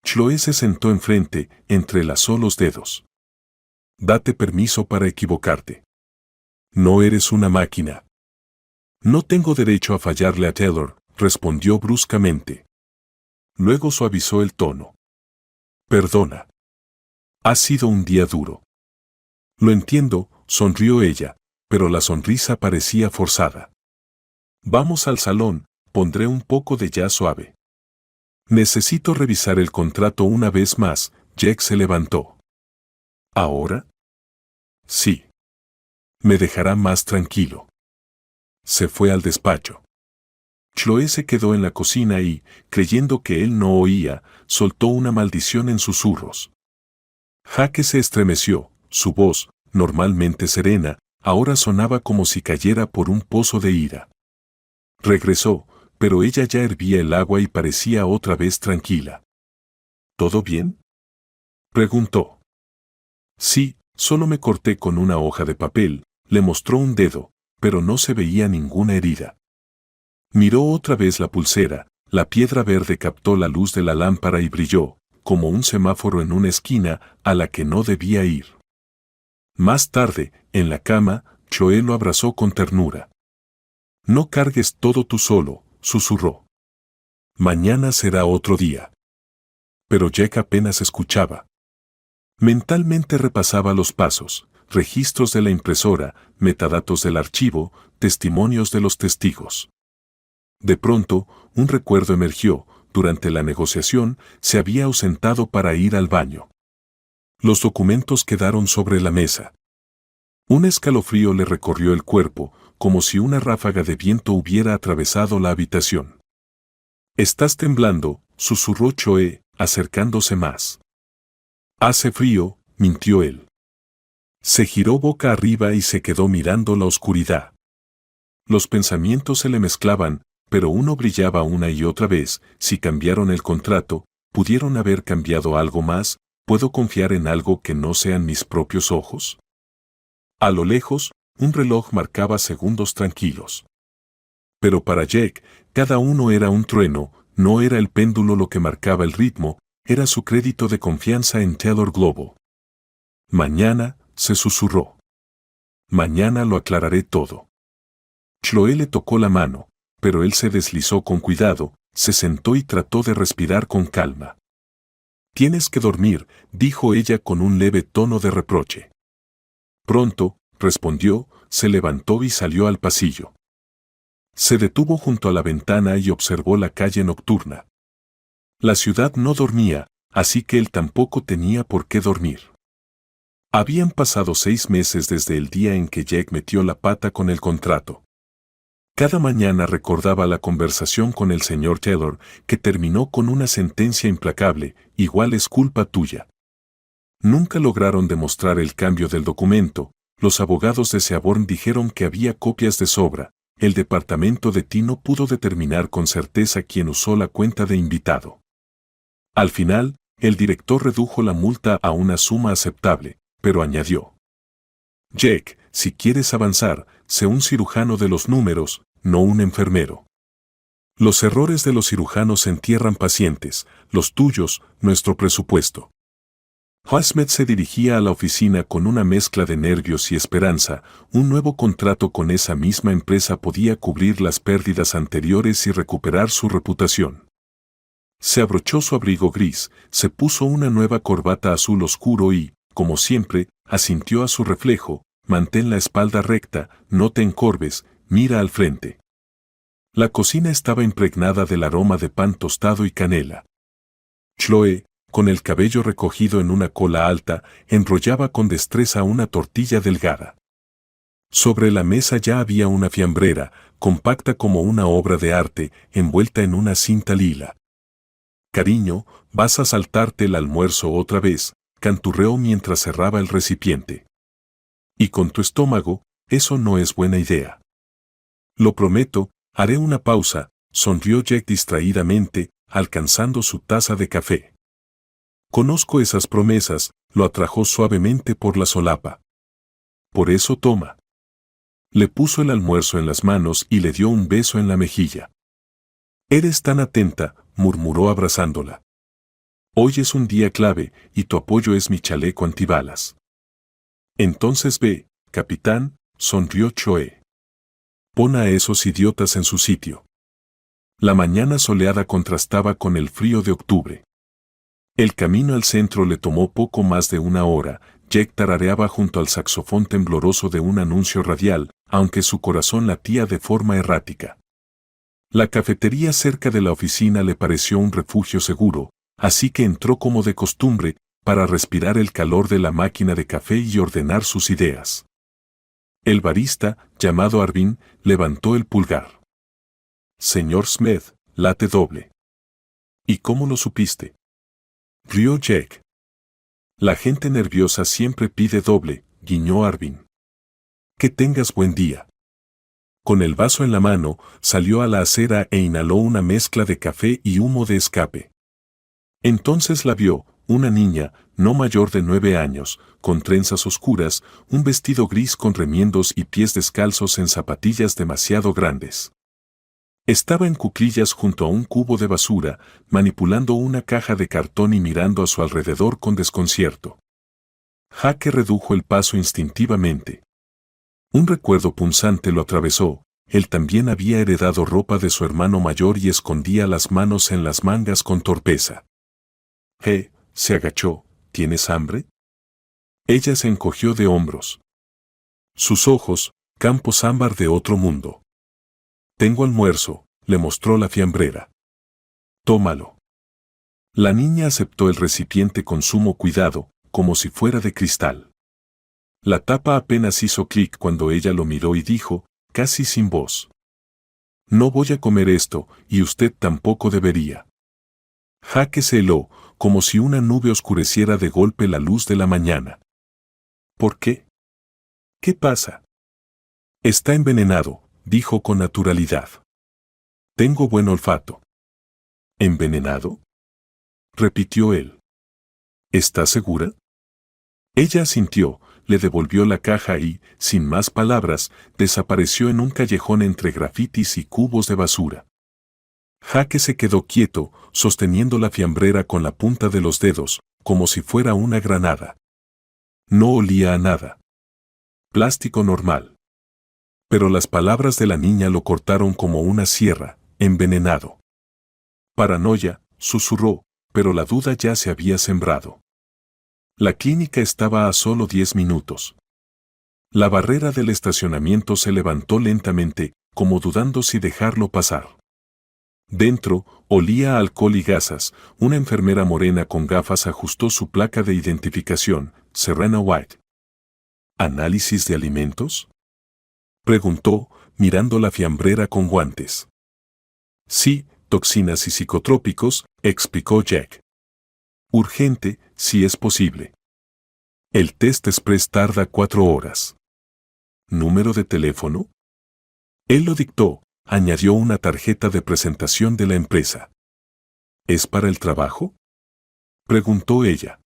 Chloe se sentó enfrente, entrelazó los dedos. Date permiso para equivocarte. No eres una máquina. No tengo derecho a fallarle a Taylor, respondió bruscamente. Luego suavizó el tono. Perdona. Ha sido un día duro. Lo entiendo, sonrió ella, pero la sonrisa parecía forzada. Vamos al salón, pondré un poco de jazz suave. Necesito revisar el contrato una vez más. Jack se levantó. ¿Ahora? Sí. Me dejará más tranquilo. Se fue al despacho. Chloe se quedó en la cocina y, creyendo que él no oía, soltó una maldición en susurros. Jake se estremeció, su voz, normalmente serena, ahora sonaba como si cayera por un pozo de ira. Regresó, pero ella ya hervía el agua y parecía otra vez tranquila. ¿Todo bien?, preguntó. Sí, solo me corté con una hoja de papel, le mostró un dedo, pero no se veía ninguna herida. Miró otra vez la pulsera, la piedra verde captó la luz de la lámpara y brilló, como un semáforo en una esquina a la que no debía ir. Más tarde, en la cama, Chloe lo abrazó con ternura. No cargues todo tú solo, susurró. Mañana será otro día. Pero Jack apenas escuchaba. Mentalmente repasaba los pasos, registros de la impresora, metadatos del archivo, testimonios de los testigos. De pronto, un recuerdo emergió. Durante la negociación, se había ausentado para ir al baño. Los documentos quedaron sobre la mesa. Un escalofrío le recorrió el cuerpo, como si una ráfaga de viento hubiera atravesado la habitación. «Estás temblando», susurró Chloe, acercándose más. «Hace frío», mintió él. Se giró boca arriba y se quedó mirando la oscuridad. Los pensamientos se le mezclaban, pero uno brillaba una y otra vez. Si cambiaron el contrato, ¿pudieron haber cambiado algo más? ¿Puedo confiar en algo que no sean mis propios ojos? A lo lejos, un reloj marcaba segundos tranquilos. Pero para Jack, cada uno era un trueno. No era el péndulo lo que marcaba el ritmo, era su crédito de confianza en Taylor Global. Mañana, se susurró. Mañana lo aclararé todo. Chloe le tocó la mano, pero él se deslizó con cuidado, se sentó y trató de respirar con calma. «Tienes que dormir», dijo ella con un leve tono de reproche. «Pronto», respondió, se levantó y salió al pasillo. Se detuvo junto a la ventana y observó la calle nocturna. La ciudad no dormía, así que él tampoco tenía por qué dormir. Habían pasado 6 meses desde el día en que Jack metió la pata con el contrato. Cada mañana recordaba la conversación con el señor Taylor, que terminó con una sentencia implacable: igual es culpa tuya. Nunca lograron demostrar el cambio del documento. Los abogados de Seaborn dijeron que había copias de sobra. El departamento de T no pudo determinar con certeza quién usó la cuenta de invitado. Al final, el director redujo la multa a una suma aceptable, pero añadió: «Jack, si quieres avanzar, sé un cirujano de los números, no un enfermero. Los errores de los cirujanos entierran pacientes, los tuyos, nuestro presupuesto». Hasmet se dirigía a la oficina con una mezcla de nervios y esperanza. Un nuevo contrato con esa misma empresa podía cubrir las pérdidas anteriores y recuperar su reputación. Se abrochó su abrigo gris, se puso una nueva corbata azul oscuro y, como siempre, asintió a su reflejo: «Mantén la espalda recta, no te encorves, mira al frente». La cocina estaba impregnada del aroma de pan tostado y canela. Chloe, con el cabello recogido en una cola alta, enrollaba con destreza una tortilla delgada. Sobre la mesa ya había una fiambrera, compacta como una obra de arte, envuelta en una cinta lila. «Cariño, vas a saltarte el almuerzo otra vez», canturreó mientras cerraba el recipiente. «Y con tu estómago, eso no es buena idea». «Lo prometo, haré una pausa», sonrió Jack distraídamente, alcanzando su taza de café. «Conozco esas promesas», lo atrajo suavemente por la solapa. «Por eso toma». Le puso el almuerzo en las manos y le dio un beso en la mejilla. «Eres tan atenta», murmuró abrazándola. «Hoy es un día clave, y tu apoyo es mi chaleco antibalas». «Entonces ve, capitán», sonrió Chloe. «Pon a esos idiotas en su sitio». La mañana soleada contrastaba con el frío de octubre. El camino al centro le tomó poco más de una hora. Jack tarareaba junto al saxofón tembloroso de un anuncio radial, aunque su corazón latía de forma errática. La cafetería cerca de la oficina le pareció un refugio seguro, así que entró como de costumbre, para respirar el calor de la máquina de café y ordenar sus ideas. El barista, llamado Arvin, levantó el pulgar. Señor Smith, late doble. ¿Y cómo lo supiste? Rió Jack. La gente nerviosa siempre pide doble, guiñó Arvin. Que tengas buen día. Con el vaso en la mano, salió a la acera e inhaló una mezcla de café y humo de escape. Entonces la vio, una niña, no mayor de 9 años, con trenzas oscuras, un vestido gris con remiendos y pies descalzos en zapatillas demasiado grandes. Estaba en cuclillas junto a un cubo de basura, manipulando una caja de cartón y mirando a su alrededor con desconcierto. Jaque redujo el paso instintivamente. Un recuerdo punzante lo atravesó. Él también había heredado ropa de su hermano mayor y escondía las manos en las mangas con torpeza. Se agachó. ¿Tienes hambre? Ella se encogió de hombros. Sus ojos, campos ámbar de otro mundo. Tengo almuerzo, le mostró la fiambrera. Tómalo. La niña aceptó el recipiente con sumo cuidado, como si fuera de cristal. La tapa apenas hizo clic cuando ella lo miró y dijo, casi sin voz. No voy a comer esto, y usted tampoco debería. Jaque se heló, como si una nube oscureciera de golpe la luz de la mañana. ¿Por qué? ¿Qué pasa? Está envenenado, dijo con naturalidad. Tengo buen olfato. ¿Envenenado? Repitió él. ¿Está segura? Ella asintió, le devolvió la caja y, sin más palabras, desapareció en un callejón entre grafitis y cubos de basura. Jaque se quedó quieto, sosteniendo la fiambrera con la punta de los dedos, como si fuera una granada. No olía a nada. Plástico normal. Pero las palabras de la niña lo cortaron como una sierra, envenenado. Paranoia, susurró, pero la duda ya se había sembrado. La clínica estaba a solo 10 minutos. La barrera del estacionamiento se levantó lentamente, como dudando si dejarlo pasar. Dentro, olía a alcohol y gasas. Una enfermera morena con gafas ajustó su placa de identificación, Serena White. ¿Análisis de alimentos?, preguntó, mirando la fiambrera con guantes. Sí, toxinas y psicotrópicos, explicó Jack. Urgente, si es posible. El test express tarda 4 horas. ¿Número de teléfono? Él lo dictó, añadió una tarjeta de presentación de la empresa. ¿Es para el trabajo?, preguntó ella.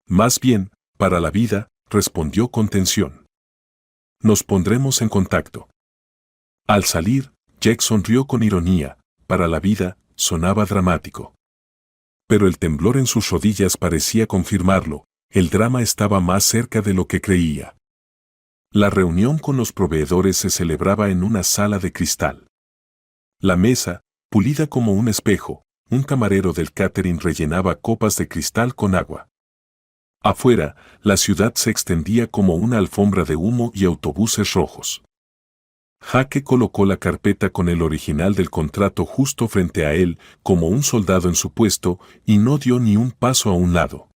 Más bien, para la vida, respondió con tensión. Nos pondremos en contacto. Al salir, Jack sonrió con ironía. Para la vida, sonaba dramático. Pero el temblor en sus rodillas parecía confirmarlo. El drama estaba más cerca de lo que creía. La reunión con los proveedores se celebraba en una sala de cristal. La mesa, pulida como un espejo, un camarero del catering rellenaba copas de cristal con agua. Afuera, la ciudad se extendía como una alfombra de humo y autobuses rojos. Jaque colocó la carpeta con el original del contrato justo frente a él, como un soldado en su puesto, y no dio ni un paso a un lado.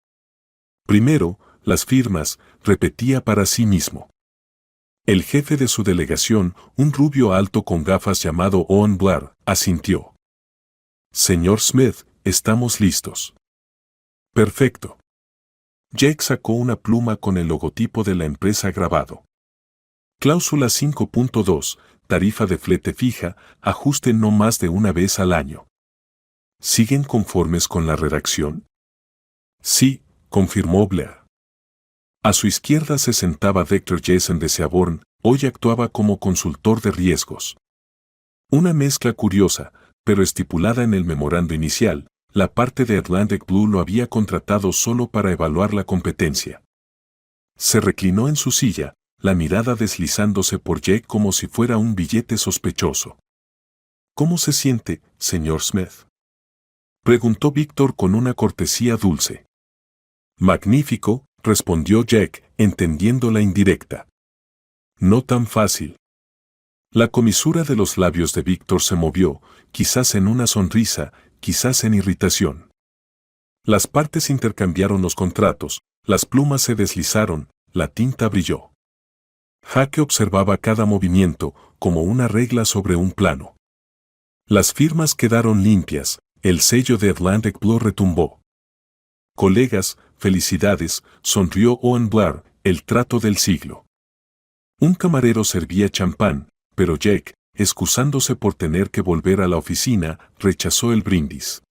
Primero, las firmas, repetía para sí mismo. El jefe de su delegación, un rubio alto con gafas llamado Owen Blair, asintió. Señor Smith, estamos listos. Perfecto. Jake sacó una pluma con el logotipo de la empresa grabado. Cláusula 5.2, tarifa de flete fija, ajuste no más de una vez al año. ¿Siguen conformes con la redacción? Sí, confirmó Blair. A su izquierda se sentaba Dr. Jason de Seaborn, hoy actuaba como consultor de riesgos. Una mezcla curiosa, pero estipulada en el memorando inicial, la parte de Atlantic Blue lo había contratado solo para evaluar la competencia. Se reclinó en su silla, la mirada deslizándose por Jake como si fuera un billete sospechoso. ¿Cómo se siente, señor Smith?, preguntó Víctor con una cortesía dulce. Magnífico, respondió Jake, entendiendo la indirecta. No tan fácil. La comisura de los labios de Víctor se movió, quizás en una sonrisa, quizás en irritación. Las partes intercambiaron los contratos, las plumas se deslizaron, la tinta brilló. Jake observaba cada movimiento, como una regla sobre un plano. Las firmas quedaron limpias, el sello de Atlantic Blue retumbó. Colegas, felicidades, sonrió Owen Blair, el trato del siglo. Un camarero servía champán, pero Jake, excusándose por tener que volver a la oficina, rechazó el brindis.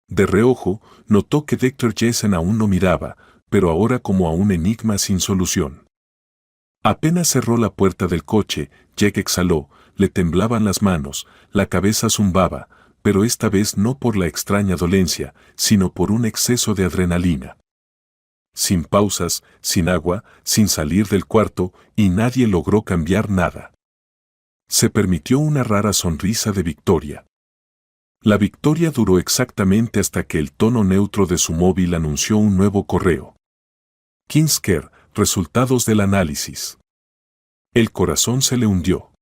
De reojo, notó que Dr. Jessen aún no miraba, pero ahora como a un enigma sin solución. Apenas cerró la puerta del coche, Jake exhaló, le temblaban las manos, la cabeza zumbaba, pero esta vez no por la extraña dolencia, sino por un exceso de adrenalina. Sin pausas, sin agua, sin salir del cuarto, y nadie logró cambiar nada. Se permitió una rara sonrisa de victoria. La victoria duró exactamente hasta que el tono neutro de su móvil anunció un nuevo correo. Kinsker, resultados del análisis. El corazón se le hundió.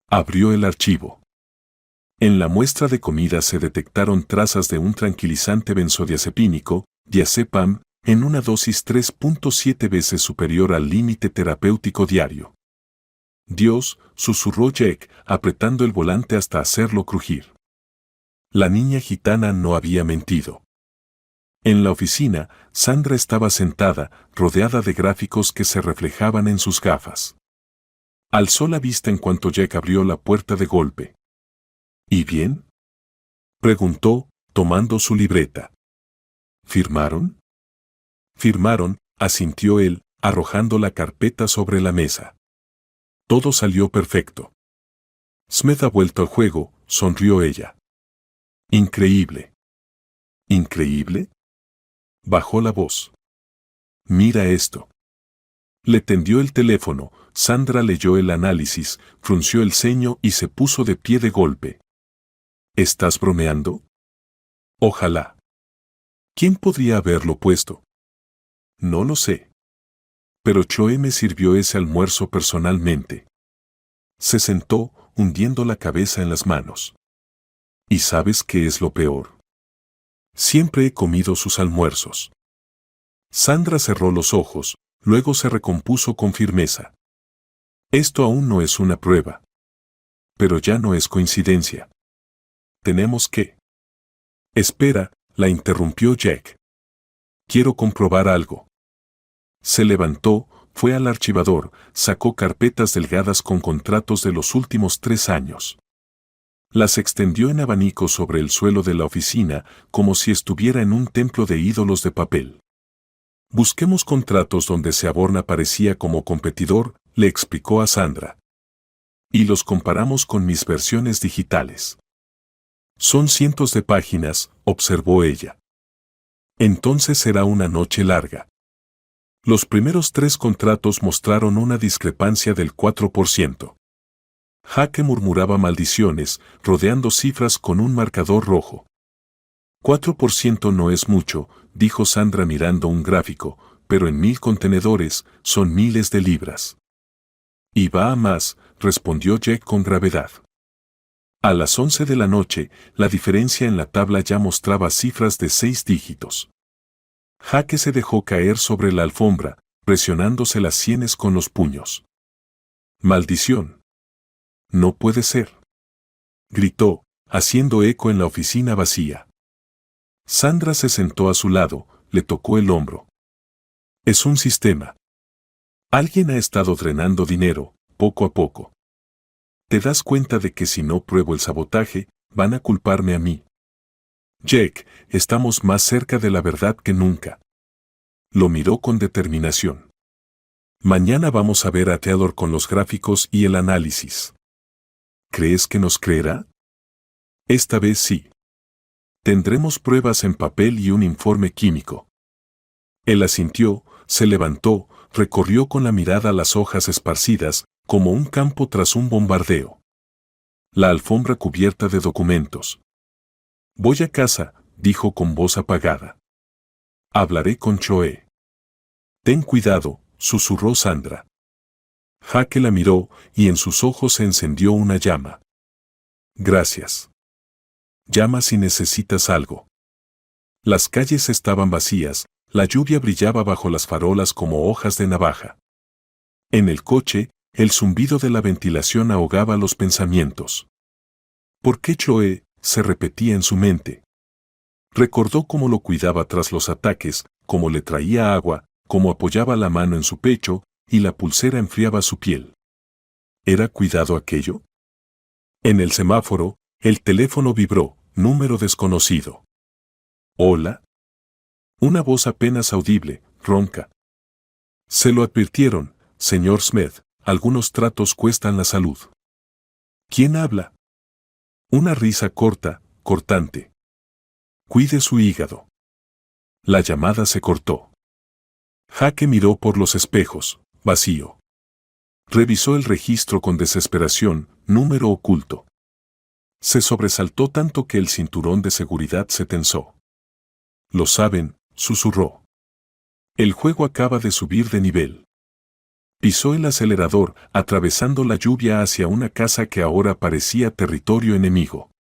Abrió el archivo. En la muestra de comida se detectaron trazas de un tranquilizante benzodiazepínico, diazepam, en una dosis 3.7 veces superior al límite terapéutico diario. Dios, susurró Jake, apretando el volante hasta hacerlo crujir. La niña gitana no había mentido. En la oficina, Sandra estaba sentada, rodeada de gráficos que se reflejaban en sus gafas. Alzó la vista en cuanto Jake abrió la puerta de golpe. ¿Y bien?, preguntó, tomando su libreta. ¿Firmaron? Firmaron, asintió él, arrojando la carpeta sobre la mesa. Todo salió perfecto. Smith ha vuelto al juego, sonrió ella. Increíble. ¿Increíble? Bajó la voz. Mira esto. Le tendió el teléfono, Sandra leyó el análisis, frunció el ceño y se puso de pie de golpe. ¿Estás bromeando? Ojalá. ¿Quién podría haberlo puesto? No lo sé. Pero Choe me sirvió ese almuerzo personalmente. Se sentó, hundiendo la cabeza en las manos. ¿Y sabes qué es lo peor? Siempre he comido sus almuerzos. Sandra cerró los ojos, luego se recompuso con firmeza. Esto aún no es una prueba. Pero ya no es coincidencia. Tenemos que... Espera, la interrumpió Jack. Quiero comprobar algo. Se levantó, fue al archivador, sacó carpetas delgadas con contratos de los últimos 3 años. Las extendió en abanico sobre el suelo de la oficina, como si estuviera en un templo de ídolos de papel. Busquemos contratos donde Seaborn aparecía como competidor, le explicó a Sandra. Y los comparamos con mis versiones digitales. Son cientos de páginas, observó ella. Entonces será una noche larga. Los primeros 3 contratos mostraron una discrepancia del 4%. Jake murmuraba maldiciones, rodeando cifras con un marcador rojo. 4% no es mucho, dijo Sandra mirando un gráfico, pero en 1000 contenedores son miles de libras. Y va a más, respondió Jack con gravedad. A las 11 de la noche, la diferencia en la tabla ya mostraba cifras de 6 dígitos. Jake se dejó caer sobre la alfombra, presionándose las sienes con los puños. ¡Maldición! No puede ser. Gritó, haciendo eco en la oficina vacía. Sandra se sentó a su lado, le tocó el hombro. Es un sistema. Alguien ha estado drenando dinero, poco a poco. ¿Te das cuenta de que si no pruebo el sabotaje, van a culparme a mí? Jack, estamos más cerca de la verdad que nunca. Lo miró con determinación. Mañana vamos a ver a Taylor con los gráficos y el análisis. ¿Crees que nos creerá? Esta vez sí. Tendremos pruebas en papel y un informe químico. Él asintió, se levantó, recorrió con la mirada las hojas esparcidas, como un campo tras un bombardeo. La alfombra cubierta de documentos. Voy a casa, dijo con voz apagada. Hablaré con Choe. Ten cuidado, susurró Sandra. Jaque la miró y en sus ojos se encendió una llama. Gracias. Llama si necesitas algo. Las calles estaban vacías, la lluvia brillaba bajo las farolas como hojas de navaja. En el coche, el zumbido de la ventilación ahogaba los pensamientos. ¿Por qué Chloe? Se repetía en su mente. Recordó cómo lo cuidaba tras los ataques, cómo le traía agua, cómo apoyaba la mano en su pecho, y la pulsera enfriaba su piel. ¿Era cuidado aquello? En el semáforo, el teléfono vibró, número desconocido. ¿Hola? Una voz apenas audible, ronca. Se lo advirtieron, señor Smith, algunos tratos cuestan la salud. ¿Quién habla? Una risa corta, cortante. Cuide su hígado. La llamada se cortó. Jaque miró por los espejos, vacío. Revisó el registro con desesperación, número oculto. Se sobresaltó tanto que el cinturón de seguridad se tensó. Lo saben, susurró. El juego acaba de subir de nivel. Pisó el acelerador, atravesando la lluvia hacia una casa que ahora parecía territorio enemigo.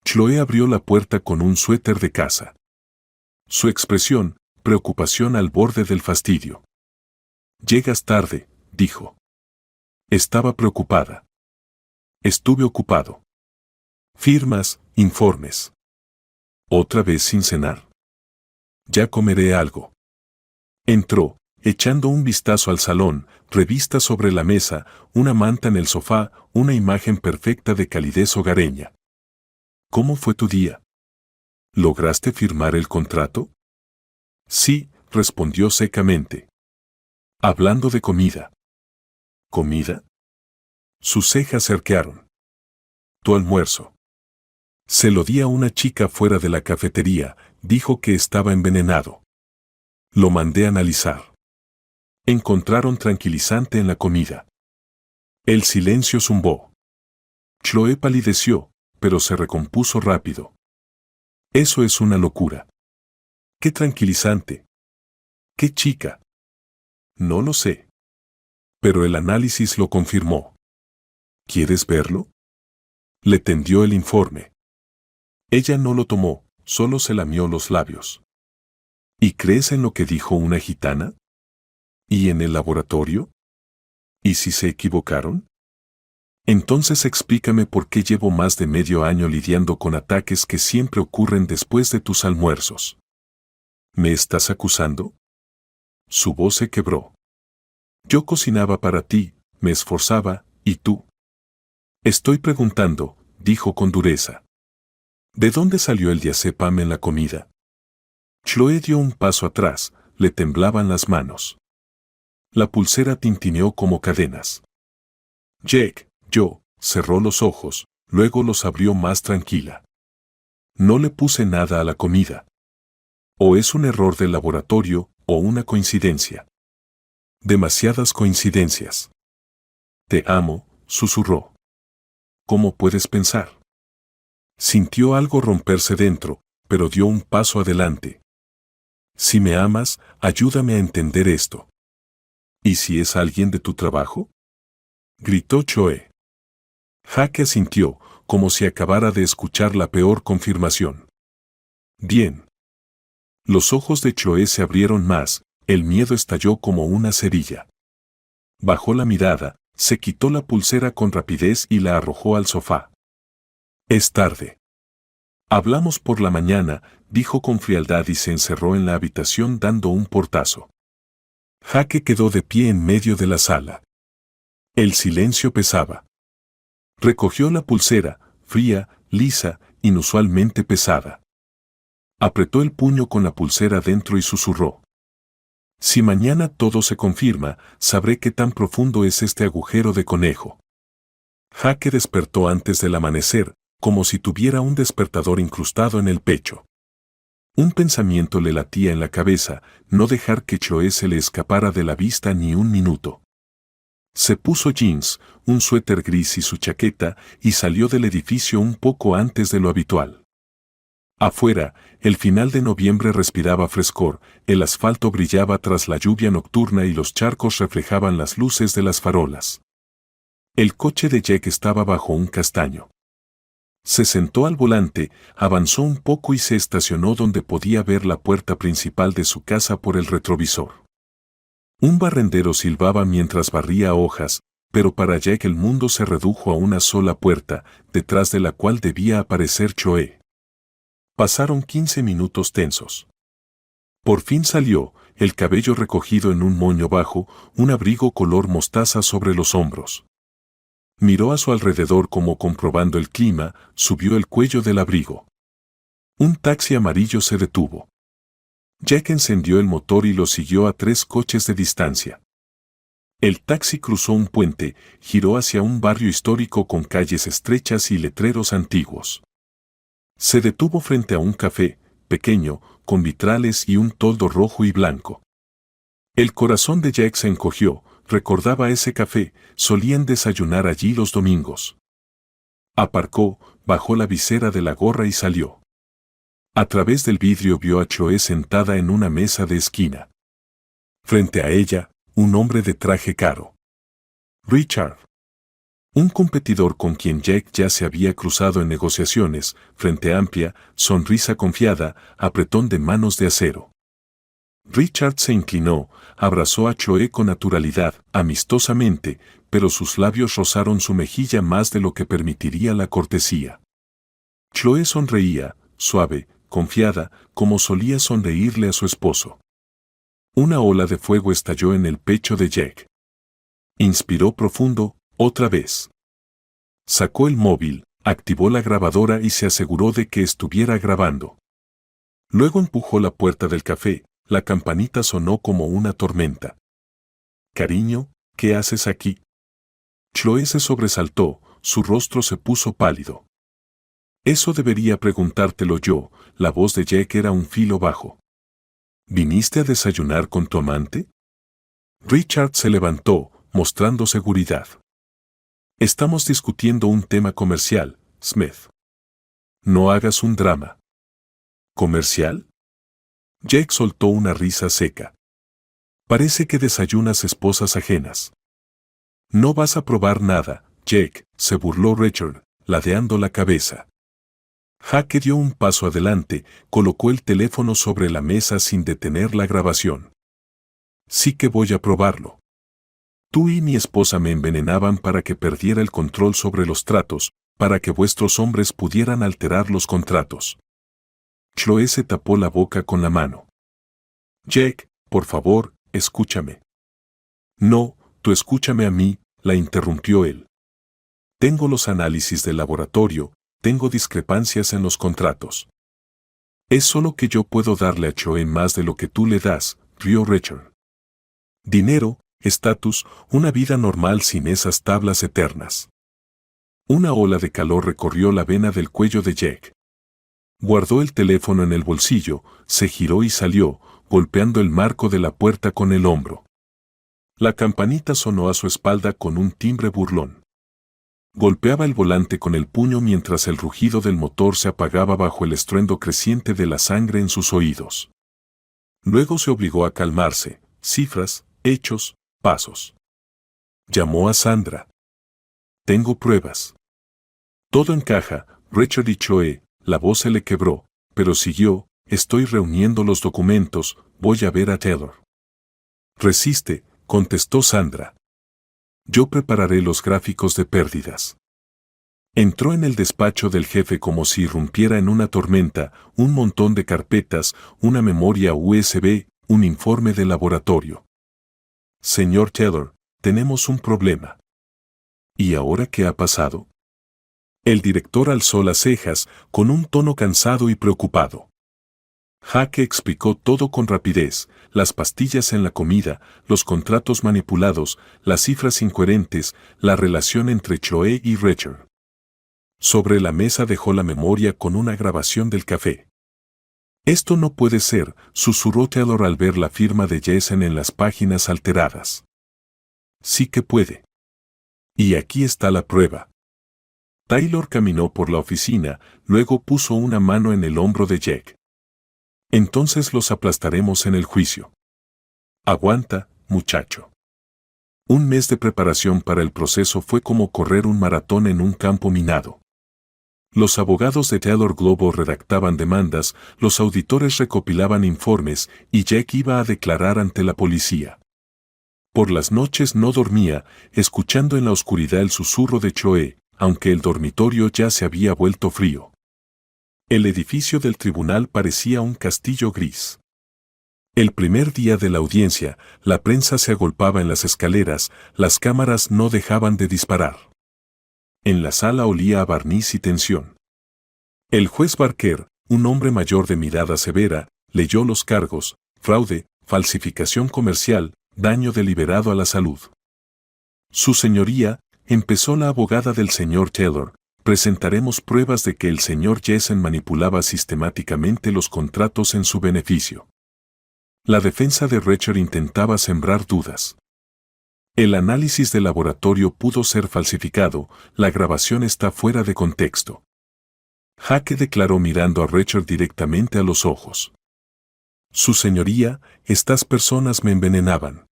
Chloe abrió la puerta con un suéter de casa. Su expresión, preocupación al borde del fastidio. Llegas tarde, dijo. Estaba preocupada. Estuve ocupado. Firmas, informes. ¿Otra vez sin cenar? Ya comeré algo. Entró, echando un vistazo al salón, revistas sobre la mesa, una manta en el sofá, una imagen perfecta de calidez hogareña. ¿Cómo fue tu día? ¿Lograste firmar el contrato? Sí, respondió secamente. Hablando de comida. ¿Comida? Sus cejas se arquearon. Tu almuerzo. Se lo di a una chica fuera de la cafetería, dijo que estaba envenenado. Lo mandé a analizar. Encontraron tranquilizante en la comida. El silencio zumbó. Chloe palideció, pero se recompuso rápido. Eso es una locura. ¿Qué tranquilizante? ¿Qué chica? No lo sé. Pero el análisis lo confirmó. ¿Quieres verlo? Le tendió el informe. Ella no lo tomó, solo se lamió los labios. ¿Y crees en lo que dijo una gitana? ¿Y en el laboratorio? ¿Y si se equivocaron? Entonces explícame por qué llevo más de medio año lidiando con ataques que siempre ocurren después de tus almuerzos. ¿Me estás acusando? Su voz se quebró. Yo cocinaba para ti, me esforzaba, ¿y tú? Estoy preguntando, dijo con dureza. ¿De dónde salió el diazepam en la comida? Chloe dio un paso atrás, le temblaban las manos. La pulsera tintineó como cadenas. Jake, cerró los ojos, luego los abrió más tranquila. No le puse nada a la comida. O es un error del laboratorio, o una coincidencia. Demasiadas coincidencias. Te amo, susurró. ¿Cómo puedes pensar? Sintió algo romperse dentro, pero dio un paso adelante. Si me amas, ayúdame a entender esto. ¿Y si es alguien de tu trabajo? Gritó Chloe. Jaque asintió, como si acabara de escuchar la peor confirmación. Bien. Los ojos de Chloe se abrieron más, el miedo estalló como una cerilla. Bajó la mirada, se quitó la pulsera con rapidez y la arrojó al sofá. Es tarde. Hablamos por la mañana, dijo con frialdad y se encerró en la habitación dando un portazo. Jaque quedó de pie en medio de la sala. El silencio pesaba. Recogió la pulsera, fría, lisa, inusualmente pesada. Apretó el puño con la pulsera dentro y susurró. Si mañana todo se confirma, sabré qué tan profundo es este agujero de conejo. Jaque despertó antes del amanecer, como si tuviera un despertador incrustado en el pecho. Un pensamiento le latía en la cabeza, no dejar que Chloe se le escapara de la vista ni un minuto. Se puso jeans, un suéter gris y su chaqueta, y salió del edificio un poco antes de lo habitual. Afuera, el final de noviembre respiraba frescor, el asfalto brillaba tras la lluvia nocturna y los charcos reflejaban las luces de las farolas. El coche de Jack estaba bajo un castaño. Se sentó al volante, avanzó un poco y se estacionó donde podía ver la puerta principal de su casa por el retrovisor. Un barrendero silbaba mientras barría hojas, pero para Jack el mundo se redujo a una sola puerta, detrás de la cual debía aparecer Choe. Pasaron 15 minutos tensos. Por fin salió, el cabello recogido en un moño bajo, un abrigo color mostaza sobre los hombros. Miró a su alrededor como comprobando el clima, subió el cuello del abrigo. Un taxi amarillo se detuvo. Jack encendió el motor y lo siguió a 3 coches de distancia. El taxi cruzó un puente, giró hacia un barrio histórico con calles estrechas y letreros antiguos. Se detuvo frente a un café, pequeño, con vitrales y un toldo rojo y blanco. El corazón de Jack se encogió, recordaba ese café, solían desayunar allí los domingos. Aparcó, bajó la visera de la gorra y salió. A través del vidrio vio a Choe sentada en una mesa de esquina. Frente a ella, un hombre de traje caro. Richard. Un competidor con quien Jack ya se había cruzado en negociaciones, frente amplia, sonrisa confiada, apretón de manos de acero. Richard se inclinó, abrazó a Choe con naturalidad, amistosamente, pero sus labios rozaron su mejilla más de lo que permitiría la cortesía. Choe sonreía, suave, confiada, como solía sonreírle a su esposo. Una ola de fuego estalló en el pecho de Jack. Inspiró profundo, otra vez. Sacó el móvil, activó la grabadora y se aseguró de que estuviera grabando. Luego empujó la puerta del café, la campanita sonó como una tormenta. «Cariño, ¿qué haces aquí?» Chloe se sobresaltó, su rostro se puso pálido. «Eso debería preguntártelo yo», la voz de Jack era un filo bajo. «¿Viniste a desayunar con tu amante?» Richard se levantó, mostrando seguridad. «Estamos discutiendo un tema comercial, Smith. No hagas un drama». ¿Comercial? Jack soltó una risa seca. «Parece que desayunas esposas ajenas». «No vas a probar nada, Jack», se burló Richard, ladeando la cabeza. Jack dio un paso adelante, colocó el teléfono sobre la mesa sin detener la grabación. «Sí que voy a probarlo. Tú y mi esposa me envenenaban para que perdiera el control sobre los tratos, para que vuestros hombres pudieran alterar los contratos». Chloe se tapó la boca con la mano. «Jack, por favor, escúchame». «No, tú escúchame a mí», la interrumpió él. «Tengo los análisis del laboratorio, tengo discrepancias en los contratos». «Es solo que yo puedo darle a Choe más de lo que tú le das», rió Richard. «Dinero, estatus, una vida normal sin esas tablas eternas». Una ola de calor recorrió la vena del cuello de Jack. Guardó el teléfono en el bolsillo, se giró y salió, golpeando el marco de la puerta con el hombro. La campanita sonó a su espalda con un timbre burlón. Golpeaba el volante con el puño mientras el rugido del motor se apagaba bajo el estruendo creciente de la sangre en sus oídos. Luego se obligó a calmarse, cifras, hechos, pasos. Llamó a Sandra. «Tengo pruebas». «Todo encaja, Richard y Choe», la voz se le quebró, pero siguió, «estoy reuniendo los documentos, voy a ver a Taylor». «Resiste», contestó Sandra. «Yo prepararé los gráficos de pérdidas». Entró en el despacho del jefe como si irrumpiera en una tormenta, un montón de carpetas, una memoria USB, un informe de laboratorio. «Señor Taylor, tenemos un problema». «¿Y ahora qué ha pasado?» El director alzó las cejas, con un tono cansado y preocupado. Jack explicó todo con rapidez, las pastillas en la comida, los contratos manipulados, las cifras incoherentes, la relación entre Choe y Richard. Sobre la mesa dejó la memoria con una grabación del café. «Esto no puede ser», susurró Taylor al ver la firma de Jessen en las páginas alteradas. «Sí que puede. Y aquí está la prueba». Taylor caminó por la oficina, luego puso una mano en el hombro de Jack. Entonces los aplastaremos en el juicio. Aguanta, muchacho. Un mes de preparación para el proceso fue como correr un maratón en un campo minado. Los abogados de Taylor Globo redactaban demandas, los auditores recopilaban informes y Jack iba a declarar ante la policía. Por las noches no dormía, escuchando en la oscuridad el susurro de Chloe, aunque el dormitorio ya se había vuelto frío. El edificio del tribunal parecía un castillo gris. El primer día de la audiencia, la prensa se agolpaba en las escaleras, las cámaras no dejaban de disparar. En la sala olía a barniz y tensión. El juez Barker, un hombre mayor de mirada severa, leyó los cargos: fraude, falsificación comercial, daño deliberado a la salud. Su señoría, empezó la abogada del señor Taylor, presentaremos pruebas de que el señor Jessen manipulaba sistemáticamente los contratos en su beneficio. La defensa de Richard intentaba sembrar dudas. El análisis de laboratorio pudo ser falsificado, la grabación está fuera de contexto. Jaque declaró mirando a Richard directamente a los ojos. Su señoría, estas personas me envenenaban.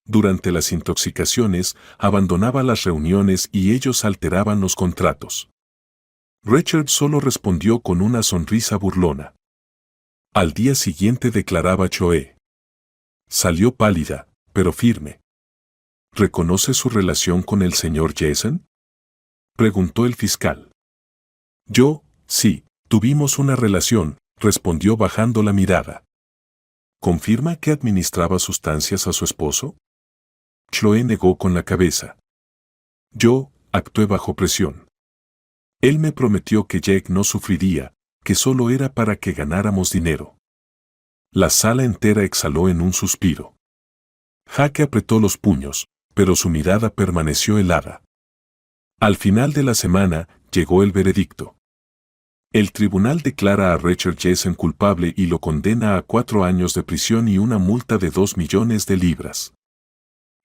Durante las intoxicaciones, abandonaba las reuniones y ellos alteraban los contratos. Richard solo respondió con una sonrisa burlona. Al día siguiente declaraba Chloe. Salió pálida, pero firme. ¿Reconoce su relación con el señor Jessen?, preguntó el fiscal. Sí, tuvimos una relación, respondió bajando la mirada. ¿Confirma que administraba sustancias a su esposo? Chloe negó con la cabeza. Actué bajo presión. Él me prometió que Jack no sufriría, que solo era para que ganáramos dinero. La sala entera exhaló en un suspiro. Jaque apretó los puños, pero su mirada permaneció helada. Al final de la semana, llegó el veredicto. El tribunal declara a Richard Jessen culpable y lo condena a 4 años de prisión y una multa de 2 millones de libras.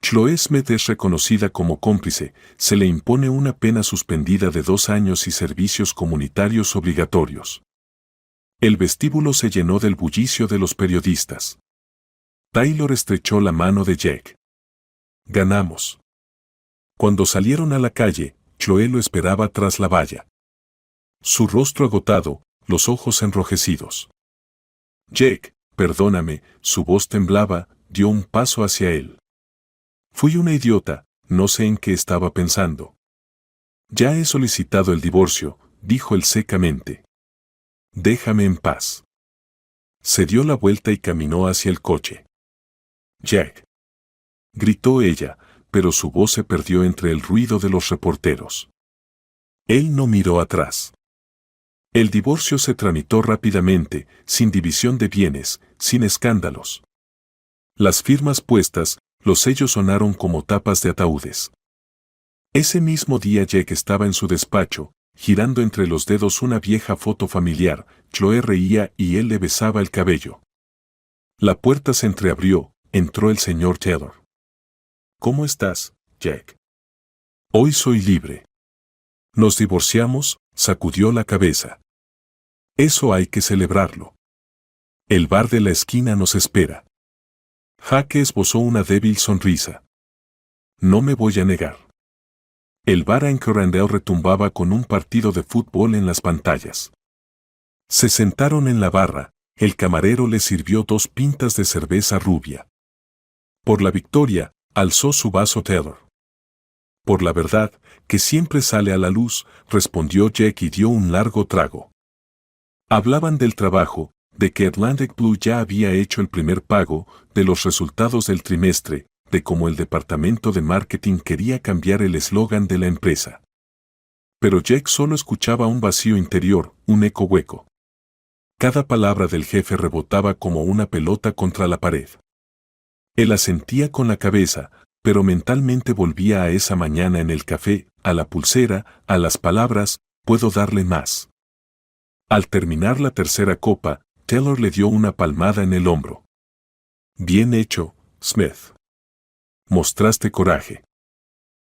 Chloe Smith es reconocida como cómplice, se le impone una pena suspendida de 2 años y servicios comunitarios obligatorios. El vestíbulo se llenó del bullicio de los periodistas. Taylor estrechó la mano de Jack. Ganamos. Cuando salieron a la calle, Chloe lo esperaba tras la valla. Su rostro agotado, los ojos enrojecidos. Jack, perdóname, su voz temblaba, dio un paso hacia él. Fui una idiota, no sé en qué estaba pensando. Ya he solicitado el divorcio, dijo él secamente. Déjame en paz. Se dio la vuelta y caminó hacia el coche. Jack. Gritó ella, pero su voz se perdió entre el ruido de los reporteros. Él no miró atrás. El divorcio se tramitó rápidamente, sin división de bienes, sin escándalos. Las firmas puestas, los sellos sonaron como tapas de ataúdes. Ese mismo día Jack estaba en su despacho, girando entre los dedos una vieja foto familiar. Chloe reía y él le besaba el cabello. La puerta se entreabrió, entró el señor Taylor. ¿Cómo estás, Jack? Hoy soy libre. Nos divorciamos, sacudió la cabeza. Eso hay que celebrarlo. El bar de la esquina nos espera. Jaque esbozó una débil sonrisa. No me voy a negar. El bar en Corandale retumbaba con un partido de fútbol en las pantallas. Se sentaron en la barra, el camarero le sirvió 2 pintas de cerveza rubia. Por la victoria, alzó su vaso Taylor. Por la verdad, que siempre sale a la luz, respondió Jack y dio un largo trago. Hablaban del trabajo, de que Atlantic Blue ya había hecho el primer pago, de los resultados del trimestre, de cómo el departamento de marketing quería cambiar el eslogan de la empresa. Pero Jack solo escuchaba un vacío interior, un eco hueco. Cada palabra del jefe rebotaba como una pelota contra la pared. Él asentía con la cabeza, pero mentalmente volvía a esa mañana en el café, a la pulsera, a las palabras, puedo darle más. Al terminar la tercera copa, Taylor le dio una palmada en el hombro. Bien hecho, Smith. Mostraste coraje.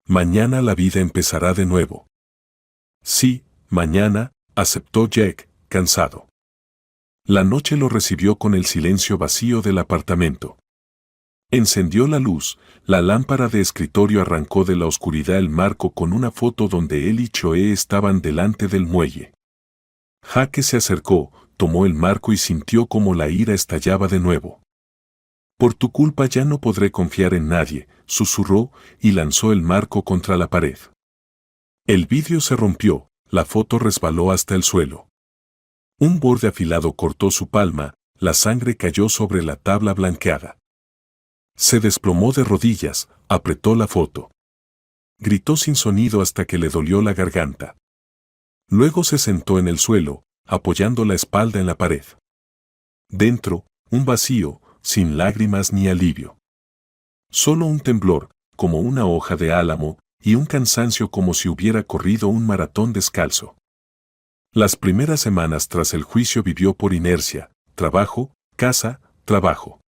Mañana la vida empezará de nuevo. Sí, mañana, aceptó Jack, cansado. La noche lo recibió con el silencio vacío del apartamento. Encendió la luz, la lámpara de escritorio arrancó de la oscuridad el marco con una foto donde él y Choe estaban delante del muelle. Jack se acercó, tomó el marco y sintió como la ira estallaba de nuevo. Por tu culpa ya no podré confiar en nadie, susurró y lanzó el marco contra la pared. El vidrio se rompió, la foto resbaló hasta el suelo. Un borde afilado cortó su palma, la sangre cayó sobre la tabla blanqueada. Se desplomó de rodillas, apretó la foto. Gritó sin sonido hasta que le dolió la garganta. Luego se sentó en el suelo, apoyando la espalda en la pared. Dentro, un vacío, sin lágrimas ni alivio. Solo un temblor, como una hoja de álamo, y un cansancio como si hubiera corrido un maratón descalzo. Las primeras semanas tras el juicio vivió por inercia, trabajo, casa, trabajo.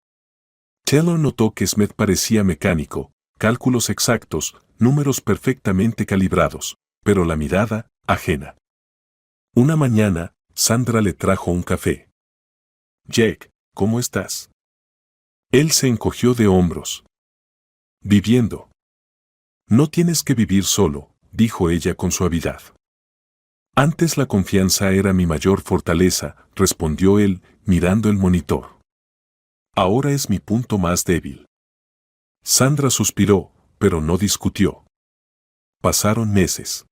Taylor notó que Smith parecía mecánico, cálculos exactos, números perfectamente calibrados, pero la mirada, ajena. Una mañana, Sandra le trajo un café. Jack, ¿cómo estás? Él se encogió de hombros. Viviendo. No tienes que vivir solo, dijo ella con suavidad. Antes la confianza era mi mayor fortaleza, respondió él, mirando el monitor. Ahora es mi punto más débil. Sandra suspiró, pero no discutió. Pasaron meses.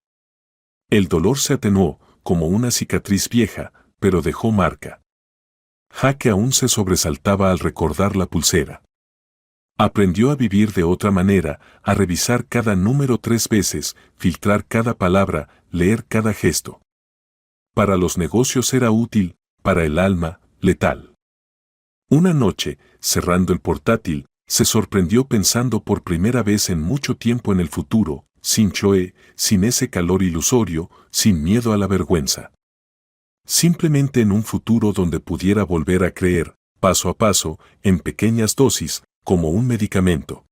El dolor se atenuó, como una cicatriz vieja, pero dejó marca. Jack aún se sobresaltaba al recordar la pulsera. Aprendió a vivir de otra manera, a revisar cada número 3 veces, filtrar cada palabra, leer cada gesto. Para los negocios era útil, para el alma, letal. Una noche, cerrando el portátil, se sorprendió pensando por primera vez en mucho tiempo en el futuro, sin Choe, sin ese calor ilusorio, sin miedo a la vergüenza. Simplemente en un futuro donde pudiera volver a creer, paso a paso, en pequeñas dosis, como un medicamento.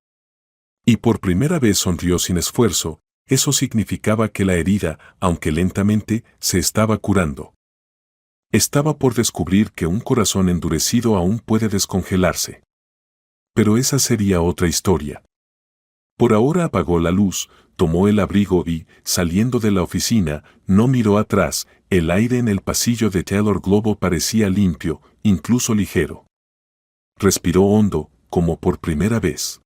Y por primera vez sonrió sin esfuerzo, eso significaba que la herida, aunque lentamente, se estaba curando. Estaba por descubrir que un corazón endurecido aún puede descongelarse. Pero esa sería otra historia. Por ahora apagó la luz, tomó el abrigo y, saliendo de la oficina, no miró atrás. El aire en el pasillo de Taylor Globo parecía limpio, incluso ligero. Respiró hondo, como por primera vez.